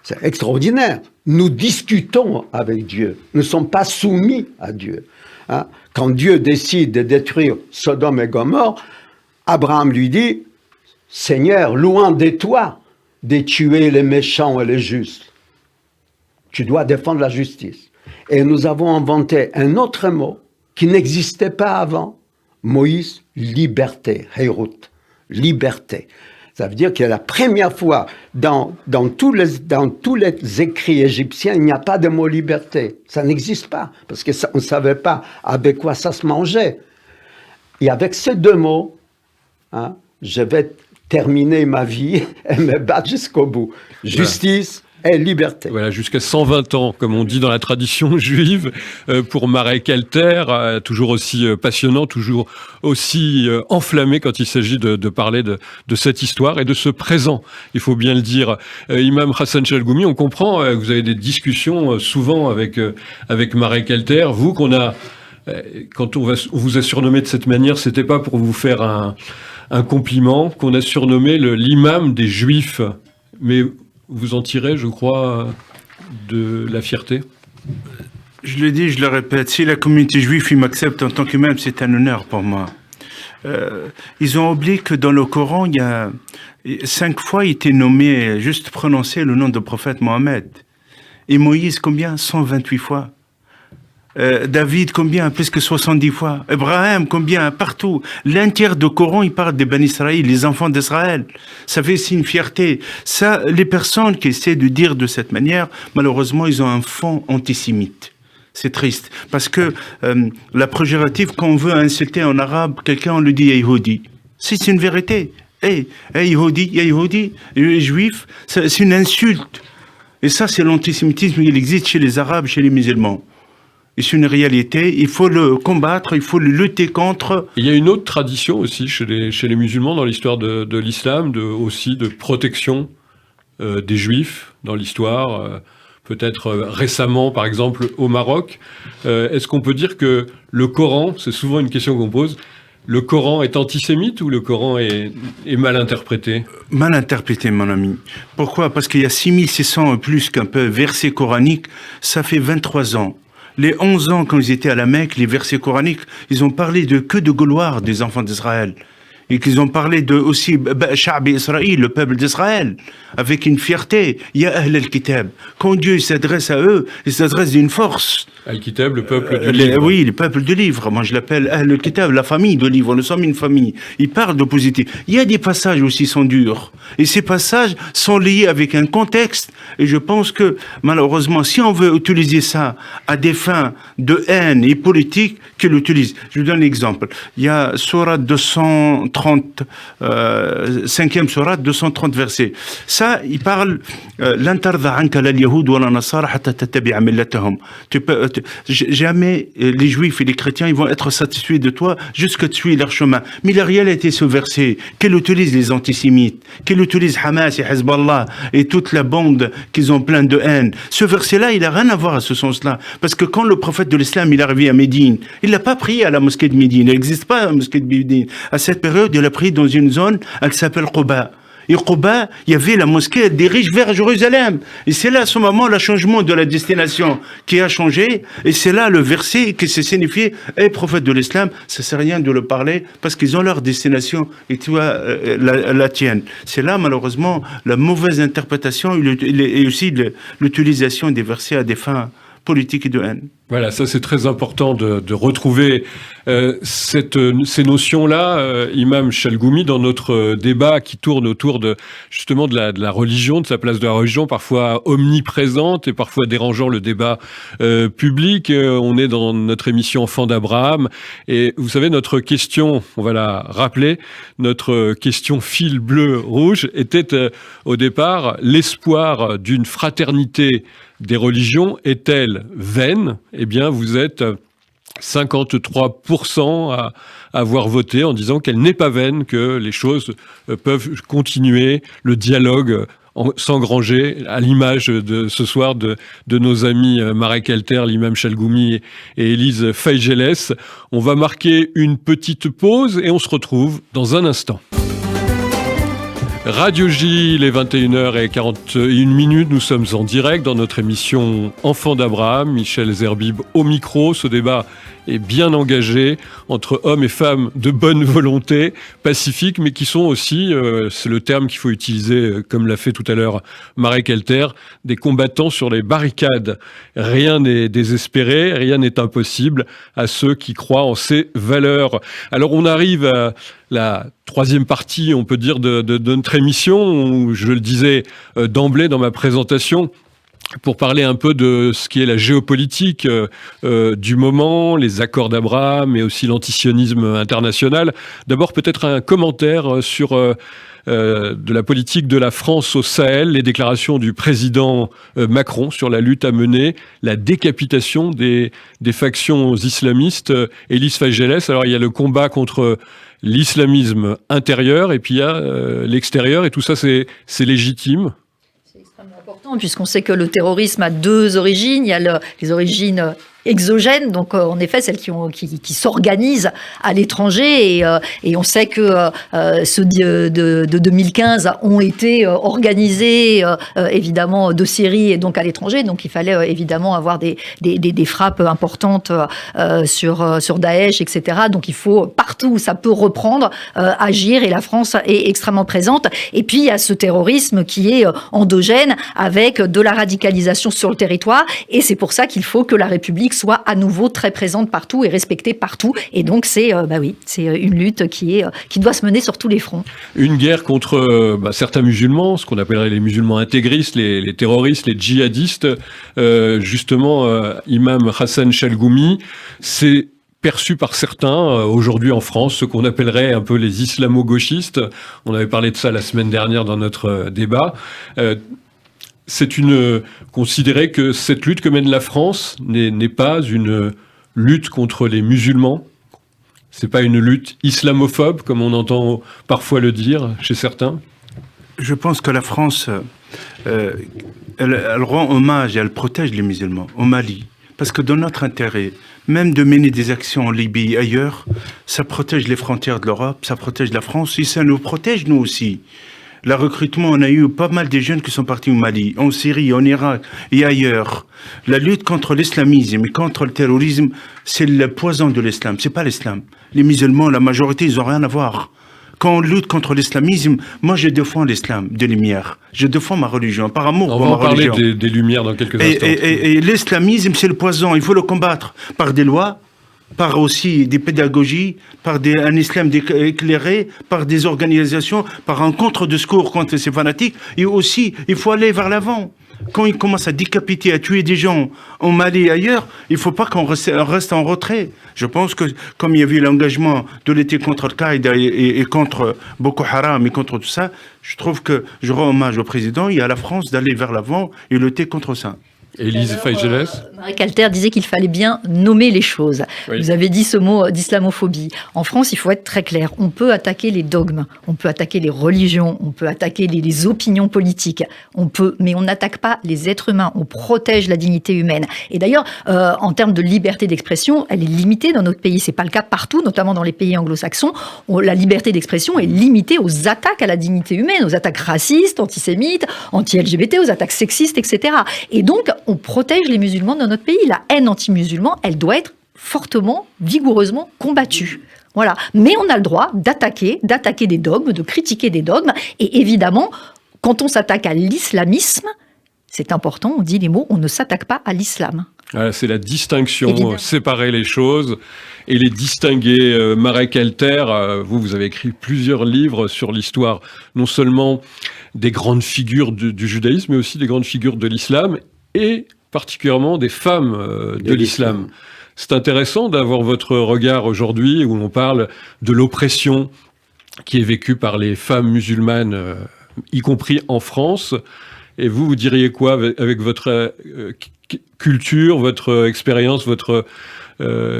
C'est extraordinaire. Nous discutons avec Dieu. Nous ne sommes pas soumis à Dieu. Hein? Quand Dieu décide de détruire Sodome et Gomorrhe, Abraham lui dit, « Seigneur, loin de toi de tuer les méchants et les justes. Tu dois défendre la justice. » Et nous avons inventé un autre mot qui n'existait pas avant. Moïse, liberté, Heirut, liberté. Ça veut dire que la première fois, dans tous les écrits égyptiens, il n'y a pas de mot liberté. Ça n'existe pas, parce qu'on ne savait pas avec quoi ça se mangeait. Et avec ces deux mots, hein, je vais terminer ma vie et me battre jusqu'au bout. Justice et liberté. Voilà, jusqu'à 120 ans, comme on dit dans la tradition juive, pour Marek Alter, toujours aussi passionnant, toujours aussi enflammé quand il s'agit de parler de cette histoire et de ce présent, il faut bien le dire. Imam Hassan Chalgoumi, on comprend que vous avez des discussions souvent avec Marek Alter, vous qu'on a... Quand on vous a surnommé de cette manière, c'était pas pour vous faire un compliment, qu'on a surnommé l'imam des Juifs, mais vous en tirez, je crois, de la fierté. Je le dis, je le répète, si la communauté juive m'accepte en tant qu'imam, c'est un honneur pour moi. Ils ont oublié que dans le Coran, il y a 5 fois, il était nommé, juste prononcer le nom du prophète Mohammed. Et Moïse, combien? 128 fois. David, combien? Plus que 70 fois. Abraham, combien? Partout. L'entier du Coran, il parle des Bani Israël, les enfants d'Israël. Ça fait aussi une fierté. Ça, les personnes qui essaient de dire de cette manière, malheureusement, ils ont un fond antisémite. C'est triste. Parce que la préjurative, quand on veut insulter en arabe, quelqu'un, on le dit Yahoudi. C'est une vérité. Yahoudi, juif, c'est une insulte. Et ça, c'est l'antisémitisme, il existe chez les Arabes, chez les musulmans. Et c'est une réalité, il faut le combattre, il faut le lutter contre. Il y a une autre tradition aussi chez les musulmans dans l'histoire de l'islam, aussi de protection des juifs dans l'histoire, peut-être récemment par exemple au Maroc. Est-ce qu'on peut dire que le Coran, c'est souvent une question qu'on pose, le Coran est antisémite ou le Coran est mal interprété? Mal interprété, mon ami. Pourquoi? Parce qu'il y a 6600 plus qu'un peu versets coraniques, ça fait 23 ans. Les 11 ans, quand ils étaient à la Mecque, les versets coraniques, ils ont parlé que de gloire des enfants d'Israël. Et qu'ils ont parlé aussi Sha'b Israël, le peuple d'Israël, avec une fierté. Ya Ahl al-Kitab. Quand Dieu s'adresse à eux, il s'adresse d'une force. Al-Kitab, le peuple du livre. Oui, le peuple du livre. Moi, je l'appelle Ahl al-Kitab, la famille du livre. Nous sommes une famille. Il parle de positif. Il y a des passages aussi qui sont durs. Et ces passages sont liés avec un contexte. Et je pense que, malheureusement, si on veut utiliser ça à des fins de haine et politique, qu'ils l'utilisent. Je vous donne l'exemple. Il y a Sourate 230, 5e Sourate, 230 versets. Ça, il parle jamais les Juifs et les chrétiens ils vont être satisfaits de toi jusqu'à tu suis leur chemin. Mais la réalité, ce verset, qu'elle utilise les antisémites, qu'elle utilise Hamas et Hezbollah et toute la bande qu'ils ont plein de haine. Ce verset-là, il n'a rien à voir à ce sens-là. Parce que quand le prophète de l'islam il est arrivé à Médine, il n'a pas prié à la mosquée de Médine. Il n'existe pas la mosquée de Médine. À cette période, il a prié dans une zone, elle s'appelle Quba. Et Quba, il y avait la mosquée, elle dirige vers Jérusalem. Et c'est là, à ce moment, le changement de la destination qui a changé. Et c'est là le verset qui s'est signifié, prophète de l'islam, ça sert à rien de le parler parce qu'ils ont leur destination et tu as la tienne. C'est là, malheureusement, la mauvaise interprétation et aussi l'utilisation des versets à des fins politiques et de haine. Voilà, ça c'est très important de retrouver ces notions-là, Imam Chalgoumi, dans notre débat qui tourne autour justement de la religion, de sa place de la religion, parfois omniprésente et parfois dérangeant le débat public. On est dans notre émission Enfants d'Abraham et vous savez, notre question, on va la rappeler, notre question fil bleu-rouge était au départ l'espoir d'une fraternité des religions est-elle vaine? Eh bien, vous êtes 53% à avoir voté en disant qu'elle n'est pas vaine, que les choses peuvent continuer, le dialogue s'engranger, à l'image de ce soir de nos amis Marek Alter, l'imam Chalgoumi et Élise Feigeles. On va marquer une petite pause et on se retrouve dans un instant. Radio J, les 21h41, nous sommes en direct dans notre émission Enfants d'Abraham. Michel Zerbib au micro. Ce débat est bien engagé entre hommes et femmes de bonne volonté, pacifiques, mais qui sont aussi, c'est le terme qu'il faut utiliser, comme l'a fait tout à l'heure Marek Elter, des combattants sur les barricades. Rien n'est désespéré, rien n'est impossible à ceux qui croient en ces valeurs. Alors on arrive à la troisième partie, on peut dire, de notre émission, où je le disais d'emblée dans ma présentation, pour parler un peu de ce qui est la géopolitique du moment, les accords d'Abraham, mais aussi l'antisionisme international. D'abord, peut-être un commentaire sur de la politique de la France au Sahel, les déclarations du président Macron sur la lutte à mener, la décapitation des factions islamistes. Élise Faigeles, alors il y a le combat contre l'islamisme intérieur et puis il y a l'extérieur, et tout ça c'est légitime. C'est extrêmement important puisqu'on sait que le terrorisme a deux origines. Il y a les origines exogènes, donc en effet celles qui s'organisent à l'étranger, et on sait que ceux de 2015 ont été organisés évidemment de Syrie et donc à l'étranger, donc il fallait évidemment avoir des frappes importantes sur Daesh, etc. Donc il faut partout où ça peut reprendre agir, et la France est extrêmement présente. Et puis il y a ce terrorisme qui est endogène avec de la radicalisation sur le territoire, et c'est pour ça qu'il faut que la République soit à nouveau très présente partout et respectée partout. Et donc c'est une lutte qui doit se mener sur tous les fronts. Une guerre contre certains musulmans, ce qu'on appellerait les musulmans intégristes, les terroristes, les djihadistes. Imam Hassan Chalgoumi, c'est perçu par certains, aujourd'hui en France, ce qu'on appellerait un peu les islamo-gauchistes. On avait parlé de ça la semaine dernière dans notre débat. C'est considérer que cette lutte que mène la France n'est pas une lutte contre les musulmans. C'est pas une lutte islamophobe, comme on entend parfois le dire chez certains. Je pense que la France, elle rend hommage et elle protège les musulmans au Mali. Parce que dans notre intérêt, même de mener des actions en Libye et ailleurs, ça protège les frontières de l'Europe, ça protège la France, et ça nous protège nous aussi. Le recrutement, on a eu pas mal de jeunes qui sont partis au Mali, en Syrie, en Irak et ailleurs. La lutte contre l'islamisme et contre le terrorisme, c'est le poison de l'islam, c'est pas l'islam. Les musulmans, la majorité, ils ont rien à voir. Quand on lutte contre l'islamisme, moi je défends l'islam, des Lumières. Je défends ma religion, par amour pour ma religion. On va en parler des Lumières dans quelques instants. Et l'islamisme, c'est le poison, il faut le combattre par des lois, par aussi des pédagogies, par un islam éclairé, par des organisations, par un contre-discours contre ces fanatiques. Et aussi, il faut aller vers l'avant. Quand ils commencent à décapiter, à tuer des gens au Mali et ailleurs, il ne faut pas qu'on reste en retrait. Je pense que, comme il y avait l'engagement de lutter contre Al-Qaïda et contre Boko Haram et contre tout ça, je trouve que je rends hommage au président et à la France d'aller vers l'avant et lutter contre ça. Élise Faigeles. Marek Elter disait qu'il fallait bien nommer les choses. Oui. Vous avez dit ce mot d'islamophobie. En France, il faut être très clair. On peut attaquer les dogmes, on peut attaquer les religions, on peut attaquer les opinions politiques, mais on n'attaque pas les êtres humains. On protège la dignité humaine. Et d'ailleurs, en termes de liberté d'expression, elle est limitée dans notre pays. C'est pas le cas partout, notamment dans les pays anglo-saxons. La liberté d'expression est limitée aux attaques à la dignité humaine, aux attaques racistes, antisémites, anti-LGBT, aux attaques sexistes, etc. Et donc, on protège les musulmans dans notre pays. La haine anti-musulman, elle doit être fortement, vigoureusement combattue. Voilà. Mais on a le droit d'attaquer des dogmes, de critiquer des dogmes. Et évidemment, quand on s'attaque à l'islamisme, c'est important, on dit les mots, on ne s'attaque pas à l'islam. Voilà, c'est la distinction, évidemment. Séparer les choses et les distinguer. Marek Elter, vous avez écrit plusieurs livres sur l'histoire, non seulement des grandes figures du judaïsme, mais aussi des grandes figures de l'islam, et particulièrement des femmes de l'islam. C'est intéressant d'avoir votre regard aujourd'hui où on parle de l'oppression qui est vécue par les femmes musulmanes, y compris en France. Et vous diriez quoi avec votre culture, votre expérience, votre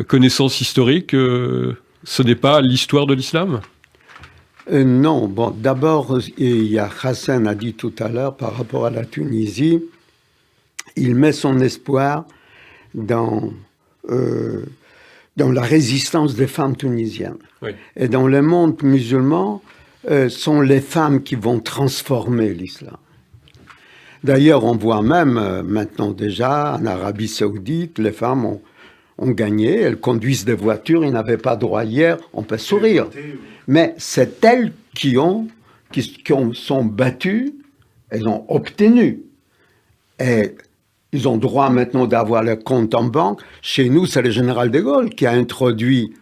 connaissance historique ce n'est pas l'histoire de l'islam ? Non. Bon, d'abord, il y a Hassan a dit tout à l'heure par rapport à la Tunisie, il met son espoir dans la résistance des femmes tunisiennes. Oui. Et dans le monde musulman, sont les femmes qui vont transformer l'islam. D'ailleurs, on voit même maintenant déjà en Arabie Saoudite, les femmes ont gagné, elles conduisent des voitures, ils n'avaient pas droit hier, on peut sourire. Mais c'est elles qui sont battues, elles ont obtenu. Et ils ont droit maintenant d'avoir leur compte en banque. Chez nous, c'est le général de Gaulle qui a introduit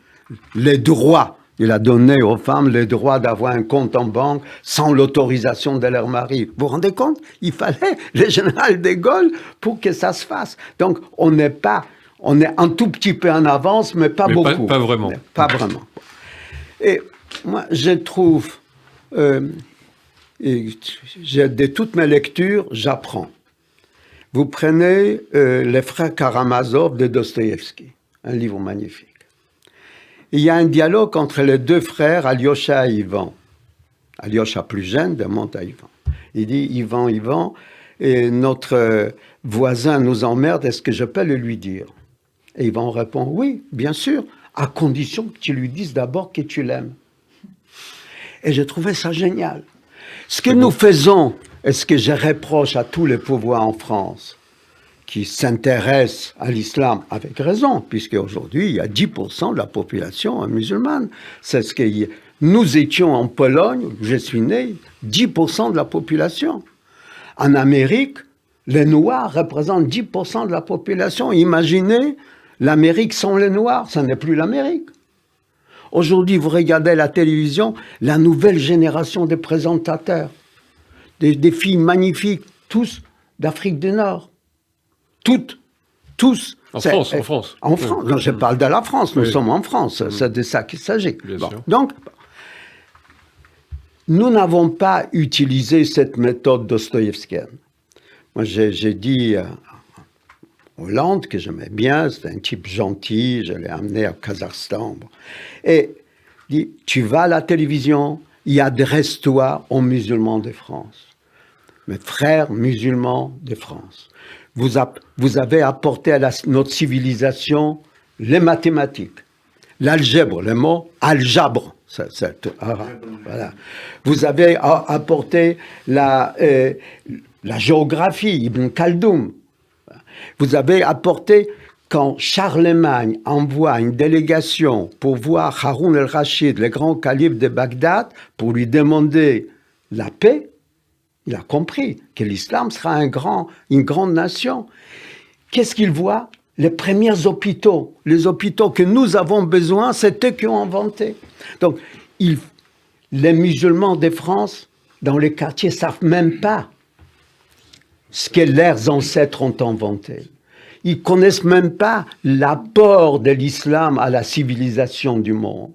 les droits. Il a donné aux femmes le droit d'avoir un compte en banque sans l'autorisation de leur mari. Vous vous rendez compte? Il fallait le général de Gaulle pour que ça se fasse. Donc, on est un tout petit peu en avance, mais pas beaucoup. Pas vraiment. Pas vraiment. Et moi, je trouve, de toutes mes lectures, j'apprends. Vous prenez Les Frères Karamazov de Dostoïevski, un livre magnifique. Il y a un dialogue entre les deux frères, Alyosha et Ivan. Alyosha plus jeune demande à Ivan. Il dit, Ivan, et notre voisin nous emmerde, est-ce que je peux le lui dire? Et Ivan répond, oui, bien sûr, à condition que tu lui dises d'abord que tu l'aimes. Et j'ai trouvé ça génial. Ce que nous faisons, et ce que je reproche à tous les pouvoirs en France, qui s'intéressent à l'islam avec raison, puisque aujourd'hui il y a 10% de la population musulmane. C'est ce que nous étions en Pologne, où je suis né, 10% de la population. En Amérique, les Noirs représentent 10% de la population. Imaginez l'Amérique sans les Noirs, ça n'est plus l'Amérique. Aujourd'hui, vous regardez la télévision, la nouvelle génération de présentateurs, des filles magnifiques, tous d'Afrique du Nord. Tous. En France. En France. Non, je parle de la France. Nous sommes en France. C'est de ça qu'il s'agit. Donc, nous n'avons pas utilisé cette méthode dostoïevskienne. Moi, j'ai dit à Hollande que j'aimais bien. C'était un type gentil. Je l'ai amené au Kazakhstan. Et dit, tu vas à la télévision et adresse-toi aux musulmans de France. Mes frères musulmans de France. Vous avez apporté à notre civilisation les mathématiques, l'algèbre, le mot aljabre, c'est arabe. Voilà. Vous avez apporté la géographie, Ibn Khaldoun. Vous avez apporté, quand Charlemagne envoie une délégation pour voir Haroun el-Rachid, le grand calife de Bagdad, pour lui demander la paix, il a compris que l'islam sera une grande nation. Qu'est-ce qu'il voit? Les premiers hôpitaux, les hôpitaux que nous avons besoin, c'est eux qui ont inventé. Donc, les musulmans de France, dans les quartiers, ne savent même pas ce que leurs ancêtres ont inventé. Ils ne connaissent même pas l'apport de l'islam à la civilisation du monde.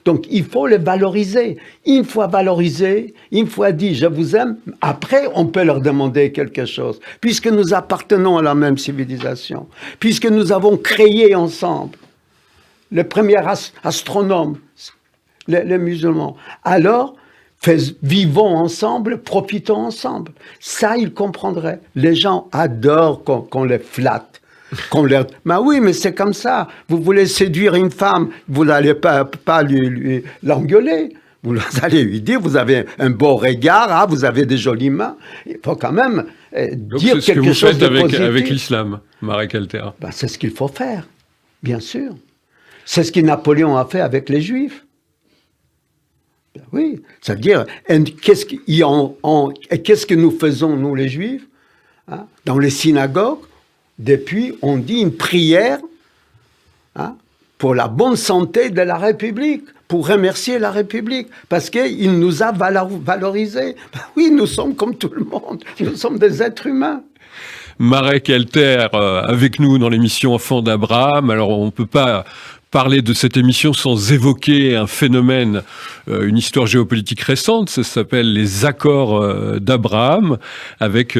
Donc, il faut les valoriser. Une fois valorisés, une fois dit « je vous aime », après, on peut leur demander quelque chose. Puisque nous appartenons à la même civilisation, puisque nous avons créé ensemble les premiers astronomes, les musulmans. Alors, vivons ensemble, profitons ensemble. Ça, ils comprendraient. Les gens adorent qu'on les flatte. Mais oui, mais c'est comme ça. Vous voulez séduire une femme, vous n'allez pas l'engueuler. Vous allez lui dire, vous avez un beau regard, vous avez des jolies mains. Il faut quand même dire quelque chose de positif. C'est ce que vous faites avec l'islam, Marek Elter. C'est ce qu'il faut faire, bien sûr. C'est ce que Napoléon a fait avec les Juifs. Oui, ça veut dire, qu'est-ce que nous faisons, nous les Juifs, dans les synagogues? Depuis, on dit une prière pour la bonne santé de la République, pour remercier la République, parce qu'il nous a valorisés. Oui, nous sommes comme tout le monde, nous sommes des êtres humains. Marek Elter, avec nous dans l'émission Enfants d'Abraham. Alors, on ne peut pas parler de cette émission sans évoquer un phénomène, une histoire géopolitique récente. Ça s'appelle les accords d'Abraham, avec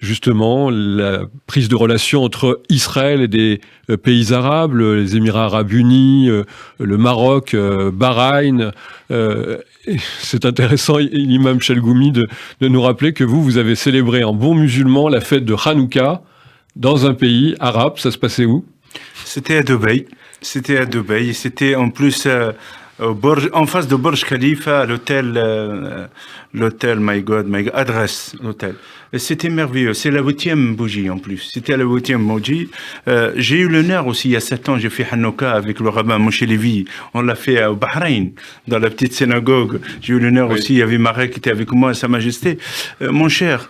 justement la prise de relation entre Israël et des pays arabes, les Émirats arabes unis, le Maroc, Bahreïn. C'est intéressant, l'imam Chelgoumi, de nous rappeler que vous avez célébré en bon musulman la fête de Hanouka dans un pays arabe. Ça se passait où? C'était à Dubaï. C'était en plus En face de Burj Khalifa, l'hôtel My God, adresse l'hôtel. Et c'était merveilleux. C'est la 8e bougie en plus. C'était la 8e bougie. J'ai eu l'honneur aussi, il y a 7 ans, j'ai fait Hanouka avec le rabbin Moshe Levi. On l'a fait au Bahreïn, dans la petite synagogue. J'ai eu l'honneur aussi, il y avait Marek qui était avec moi, Sa Majesté. Mon cher,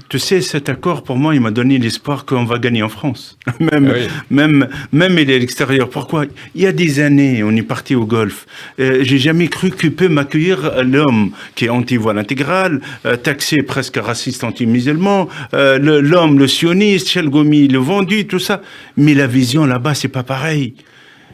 tu sais, cet accord, pour moi, il m'a donné l'espoir qu'on va gagner en France. Même il est à l'extérieur. Pourquoi? Il y a des années, on est parti au Golfe. J'ai jamais cru qu'il peut m'accueillir l'homme qui est anti-voile intégral, taxé presque raciste anti-musulman, l'homme, le sioniste, Chelgomi, le vendu, tout ça. Mais la vision là-bas, c'est pas pareil.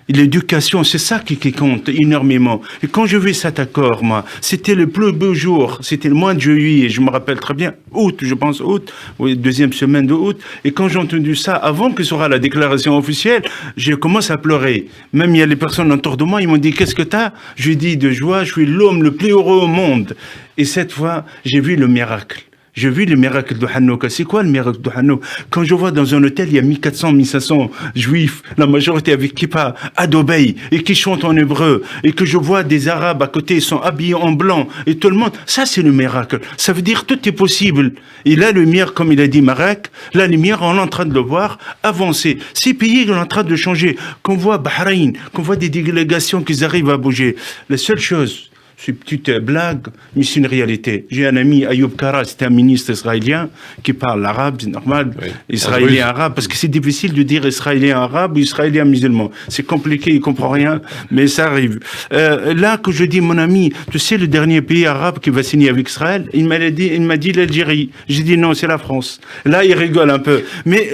L'éducation, c'est ça qui compte énormément. Et quand je vis cet accord, moi, c'était le plus beau jour. C'était le mois de juillet, je me rappelle très bien. Août, je pense août, oui, 2e semaine de août. Et quand j'ai entendu ça, avant que ce soit la déclaration officielle, j'ai commencé à pleurer. Même il y a les personnes autour de moi, ils m'ont dit, qu'est-ce que t'as? Je lui ai dit, de joie, je suis l'homme le plus heureux au monde. Et cette fois, j'ai vu le miracle. J'ai vu le miracle de Hanouka. C'est quoi le miracle de Hanouka? Quand je vois dans un hôtel, il y a 1400, 1500 juifs, la majorité avec kippa, à Dubaï, et qui chantent en hébreu, et que je vois des arabes à côté, ils sont habillés en blanc, et tout le monde, ça c'est le miracle. Ça veut dire tout est possible. Et la lumière, comme il a dit Marek, la lumière, on est en train de le voir avancer. Ces pays, on est en train de changer. Qu'on voit Bahreïn, qu'on voit des délégations qui arrivent à bouger. La seule chose, c'est une petite blague, mais c'est une réalité. J'ai un ami, Ayoub Kara, c'était un ministre israélien qui parle arabe, c'est normal, oui. Israélien arabe, parce que c'est difficile de dire israélien arabe ou israélien musulman. C'est compliqué, il comprend rien, mais ça arrive. Là, que je dis, mon ami, tu sais, le dernier pays arabe qui va signer avec Israël, il m'a dit l'Algérie. J'ai dit non, c'est la France. Là, il rigole un peu. Mais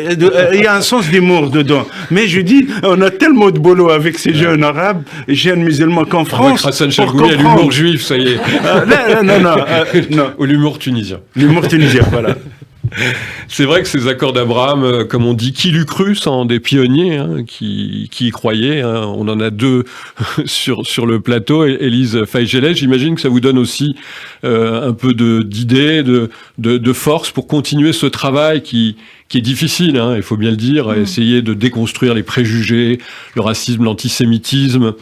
il y a un sens d'humour dedans. Mais je dis, on a tellement de boulot avec ces jeunes arabes, jeunes musulmans qu'en France, pour comprendre. Juif, ça y est. Non. Ou l'humour tunisien. L'humour tunisien, voilà. C'est vrai que ces accords d'Abraham, comme on dit, qui l'eût cru, sans des pionniers qui y croyaient. On en a 2 sur le plateau. Élise Feigelet, j'imagine que ça vous donne aussi un peu d'idées, de force pour continuer ce travail qui est difficile, il faut bien le dire, essayer de déconstruire les préjugés, le racisme, l'antisémitisme.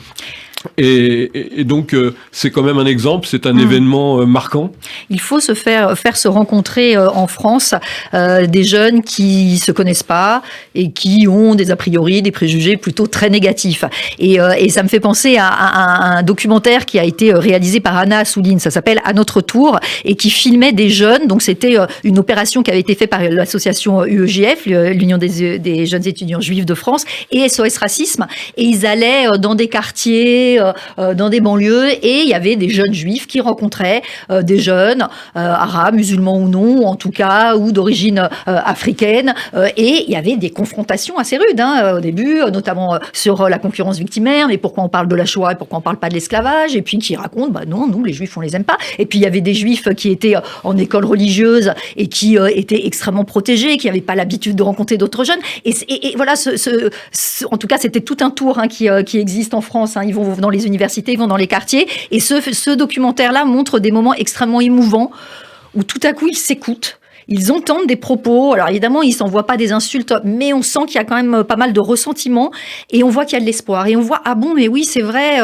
Et donc, c'est quand même un exemple, c'est un événement marquant. Il faut faire se rencontrer en France des jeunes qui se connaissent pas et qui ont des a priori, des préjugés plutôt très négatifs. Et ça me fait penser à un documentaire qui a été réalisé par Anna Assouline, ça s'appelle À notre tour, et qui filmait des jeunes. Donc c'était une opération qui avait été faite par l'association UEJF, l'Union des jeunes étudiants juifs de France, et SOS Racisme. Et ils allaient dans des quartiers, dans des banlieues, et il y avait des jeunes juifs qui rencontraient des jeunes arabes, musulmans ou non, en tout cas, ou d'origine africaine, et il y avait des confrontations assez rudes au début, notamment sur la concurrence victimaire, mais pourquoi on parle de la Shoah et pourquoi on parle pas de l'esclavage, et puis qui racontent, non, nous les juifs on les aime pas, et puis il y avait des juifs qui étaient en école religieuse et qui étaient extrêmement protégés, qui n'avaient pas l'habitude de rencontrer d'autres jeunes, et voilà, en tout cas c'était tout un tour qui existe en France, ils vont dans les universités, ils vont dans les quartiers. Et ce documentaire-là montre des moments extrêmement émouvants où tout à coup, ils s'écoutent. Ils entendent des propos. Alors évidemment, ils ne s'envoient pas des insultes, mais on sent qu'il y a quand même pas mal de ressentiment et on voit qu'il y a de l'espoir. Et on voit, ah bon, mais oui, c'est vrai,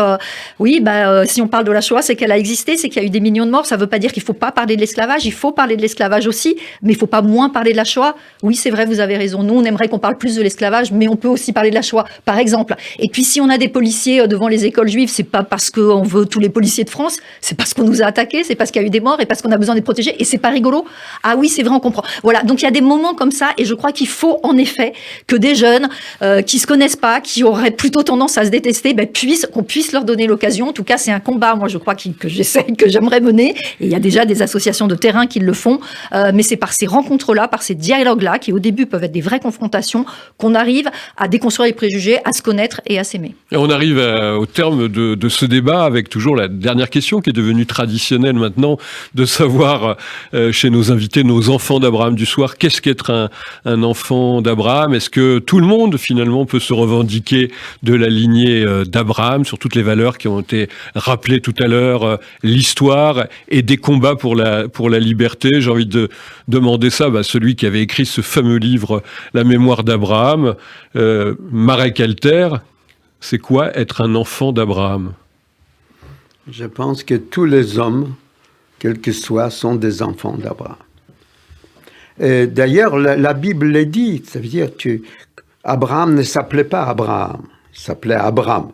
si on parle de la Shoah, c'est qu'elle a existé, c'est qu'il y a eu des millions de morts. Ça ne veut pas dire qu'il ne faut pas parler de l'esclavage. Il faut parler de l'esclavage aussi, mais il ne faut pas moins parler de la Shoah. Oui, c'est vrai, vous avez raison. Nous, on aimerait qu'on parle plus de l'esclavage, mais on peut aussi parler de la Shoah, par exemple. Et puis, si on a des policiers devant les écoles juives, c'est pas parce qu'on veut tous les policiers de France, c'est parce qu'on nous a attaqués, c'est parce qu'il y a eu des morts et parce qu'on a besoin d'être protégés. Et c'est pas rigolo. Ah oui, c'est vrai, on comprend. Voilà, donc il y a des moments comme ça, et je crois qu'il faut en effet que des jeunes qui se connaissent pas, qui auraient plutôt tendance à se détester, qu'on puisse leur donner l'occasion. En tout cas, c'est un combat, moi je crois que j'aimerais mener, et il y a déjà des associations de terrain qui le font, mais c'est par ces rencontres-là, par ces dialogues-là, qui au début peuvent être des vraies confrontations, qu'on arrive à déconstruire les préjugés, à se connaître et à s'aimer. Et on arrive au terme de ce débat avec toujours la dernière question qui est devenue traditionnelle maintenant, de savoir chez nos invités, nos enfants d'Abraham du soir, qu'est-ce qu'être un enfant d'Abraham? Est-ce que tout le monde finalement peut se revendiquer de la lignée d'Abraham sur toutes les valeurs qui ont été rappelées tout à l'heure, l'histoire et des combats pour la liberté? J'ai envie de demander ça à celui qui avait écrit ce fameux livre La mémoire d'Abraham, Marek Alter. C'est quoi être un enfant d'Abraham? Je pense que tous les hommes, quels qu'ils soient, sont des enfants d'Abraham. Et d'ailleurs, la Bible le dit, ça veut dire que Abraham ne s'appelait pas Abraham, il s'appelait Abram.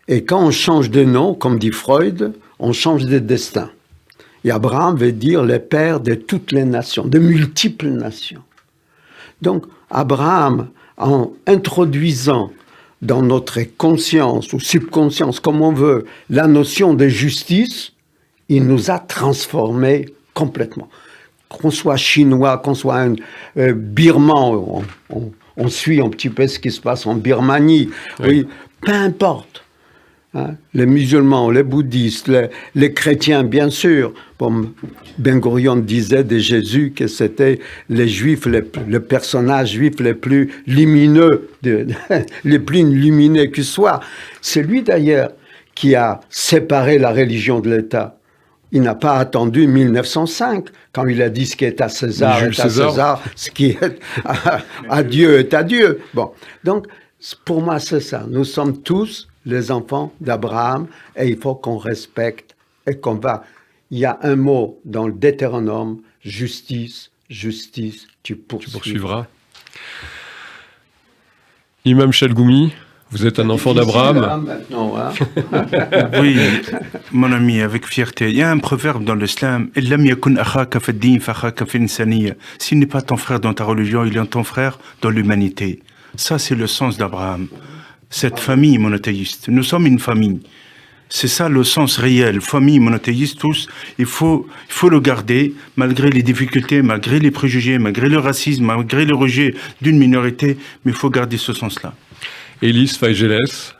Et quand on change de nom, comme dit Freud, on change de destin. Et Abraham veut dire le père de toutes les nations, de multiples nations. Donc, Abraham, en introduisant dans notre conscience ou subconscience, comme on veut, la notion de justice, il nous a transformés complètement. Qu'on soit chinois, qu'on soit un birman, on suit un petit peu ce qui se passe en Birmanie, oui, peu importe. Hein, les musulmans, les bouddhistes, les chrétiens, bien sûr. Bon, Ben Gurion disait de Jésus que c'était les juifs, le personnage juif le plus lumineux, le plus lumineux qui soit. C'est lui d'ailleurs qui a séparé la religion de l'État. Il n'a pas attendu 1905, quand il a dit ce qui est à César est à César, ce qui est à Dieu est à Dieu. Bon, donc pour moi c'est ça. Nous sommes tous les enfants d'Abraham et il faut qu'on respecte et qu'on va. Il y a un mot dans le Deutéronome, justice, justice, tu poursuivras. Imam Chalgoumi, vous êtes un enfant d'Abraham. Maintenant, hein. Oui, mon ami, avec fierté. Il y a un proverbe dans l'islam, s'il n'est pas ton frère dans ta religion, il est ton frère dans l'humanité. Ça, c'est le sens d'Abraham. Cette famille monothéiste. Nous sommes une famille. C'est ça le sens réel. Famille monothéiste, tous, il faut le garder, malgré les difficultés, malgré les préjugés, malgré le racisme, malgré le rejet d'une minorité, mais il faut garder ce sens-là. Élise Faigeles,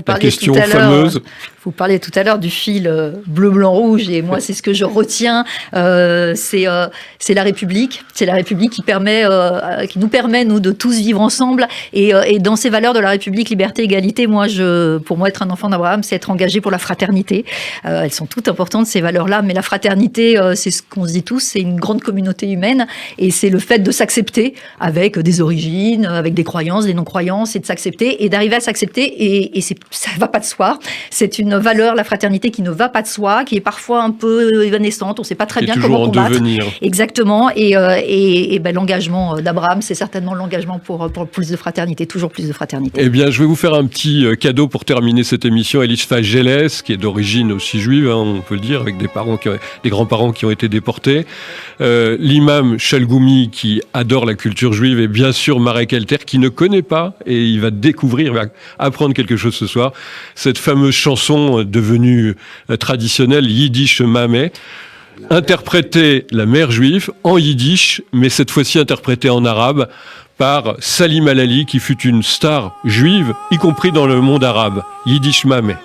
la question fameuse. Vous parliez tout à l'heure du fil bleu, blanc, rouge, et moi, c'est ce que je retiens. C'est la République. C'est la République qui nous permet, nous, de tous vivre ensemble. Et dans ces valeurs de la République, liberté, égalité, pour moi, être un enfant d'Abraham, c'est être engagé pour la fraternité. Elles sont toutes importantes, ces valeurs-là, mais la fraternité, c'est ce qu'on se dit tous, c'est une grande communauté humaine, et c'est le fait de s'accepter avec des origines, avec des croyances, des non-croyances, et de s'accepter, et d'arriver à s'accepter, et ça va pas de soi. C'est une valeur, la fraternité, qui ne va pas de soi, qui est parfois un peu évanescente, on ne sait pas très bien comment combattre. Devenir. Exactement, et l'engagement d'Abraham, c'est certainement l'engagement pour plus de fraternité, toujours plus de fraternité. Eh bien, je vais vous faire un petit cadeau pour terminer cette émission. Élise Faigeles, qui est d'origine aussi juive, hein, on peut le dire, avec des grands-parents qui ont été déportés. L'imam Chalgoumi, qui adore la culture juive, et bien sûr Marek Elter, qui ne connaît pas, et il va découvrir, il va apprendre quelque chose ce soir, cette fameuse chanson devenue traditionnelle, Yiddish Mameh, interprétée, la mère juive, en yiddish, mais cette fois-ci interprétée en arabe par Salim Alali, qui fut une star juive, y compris dans le monde arabe. Yiddish Mameh.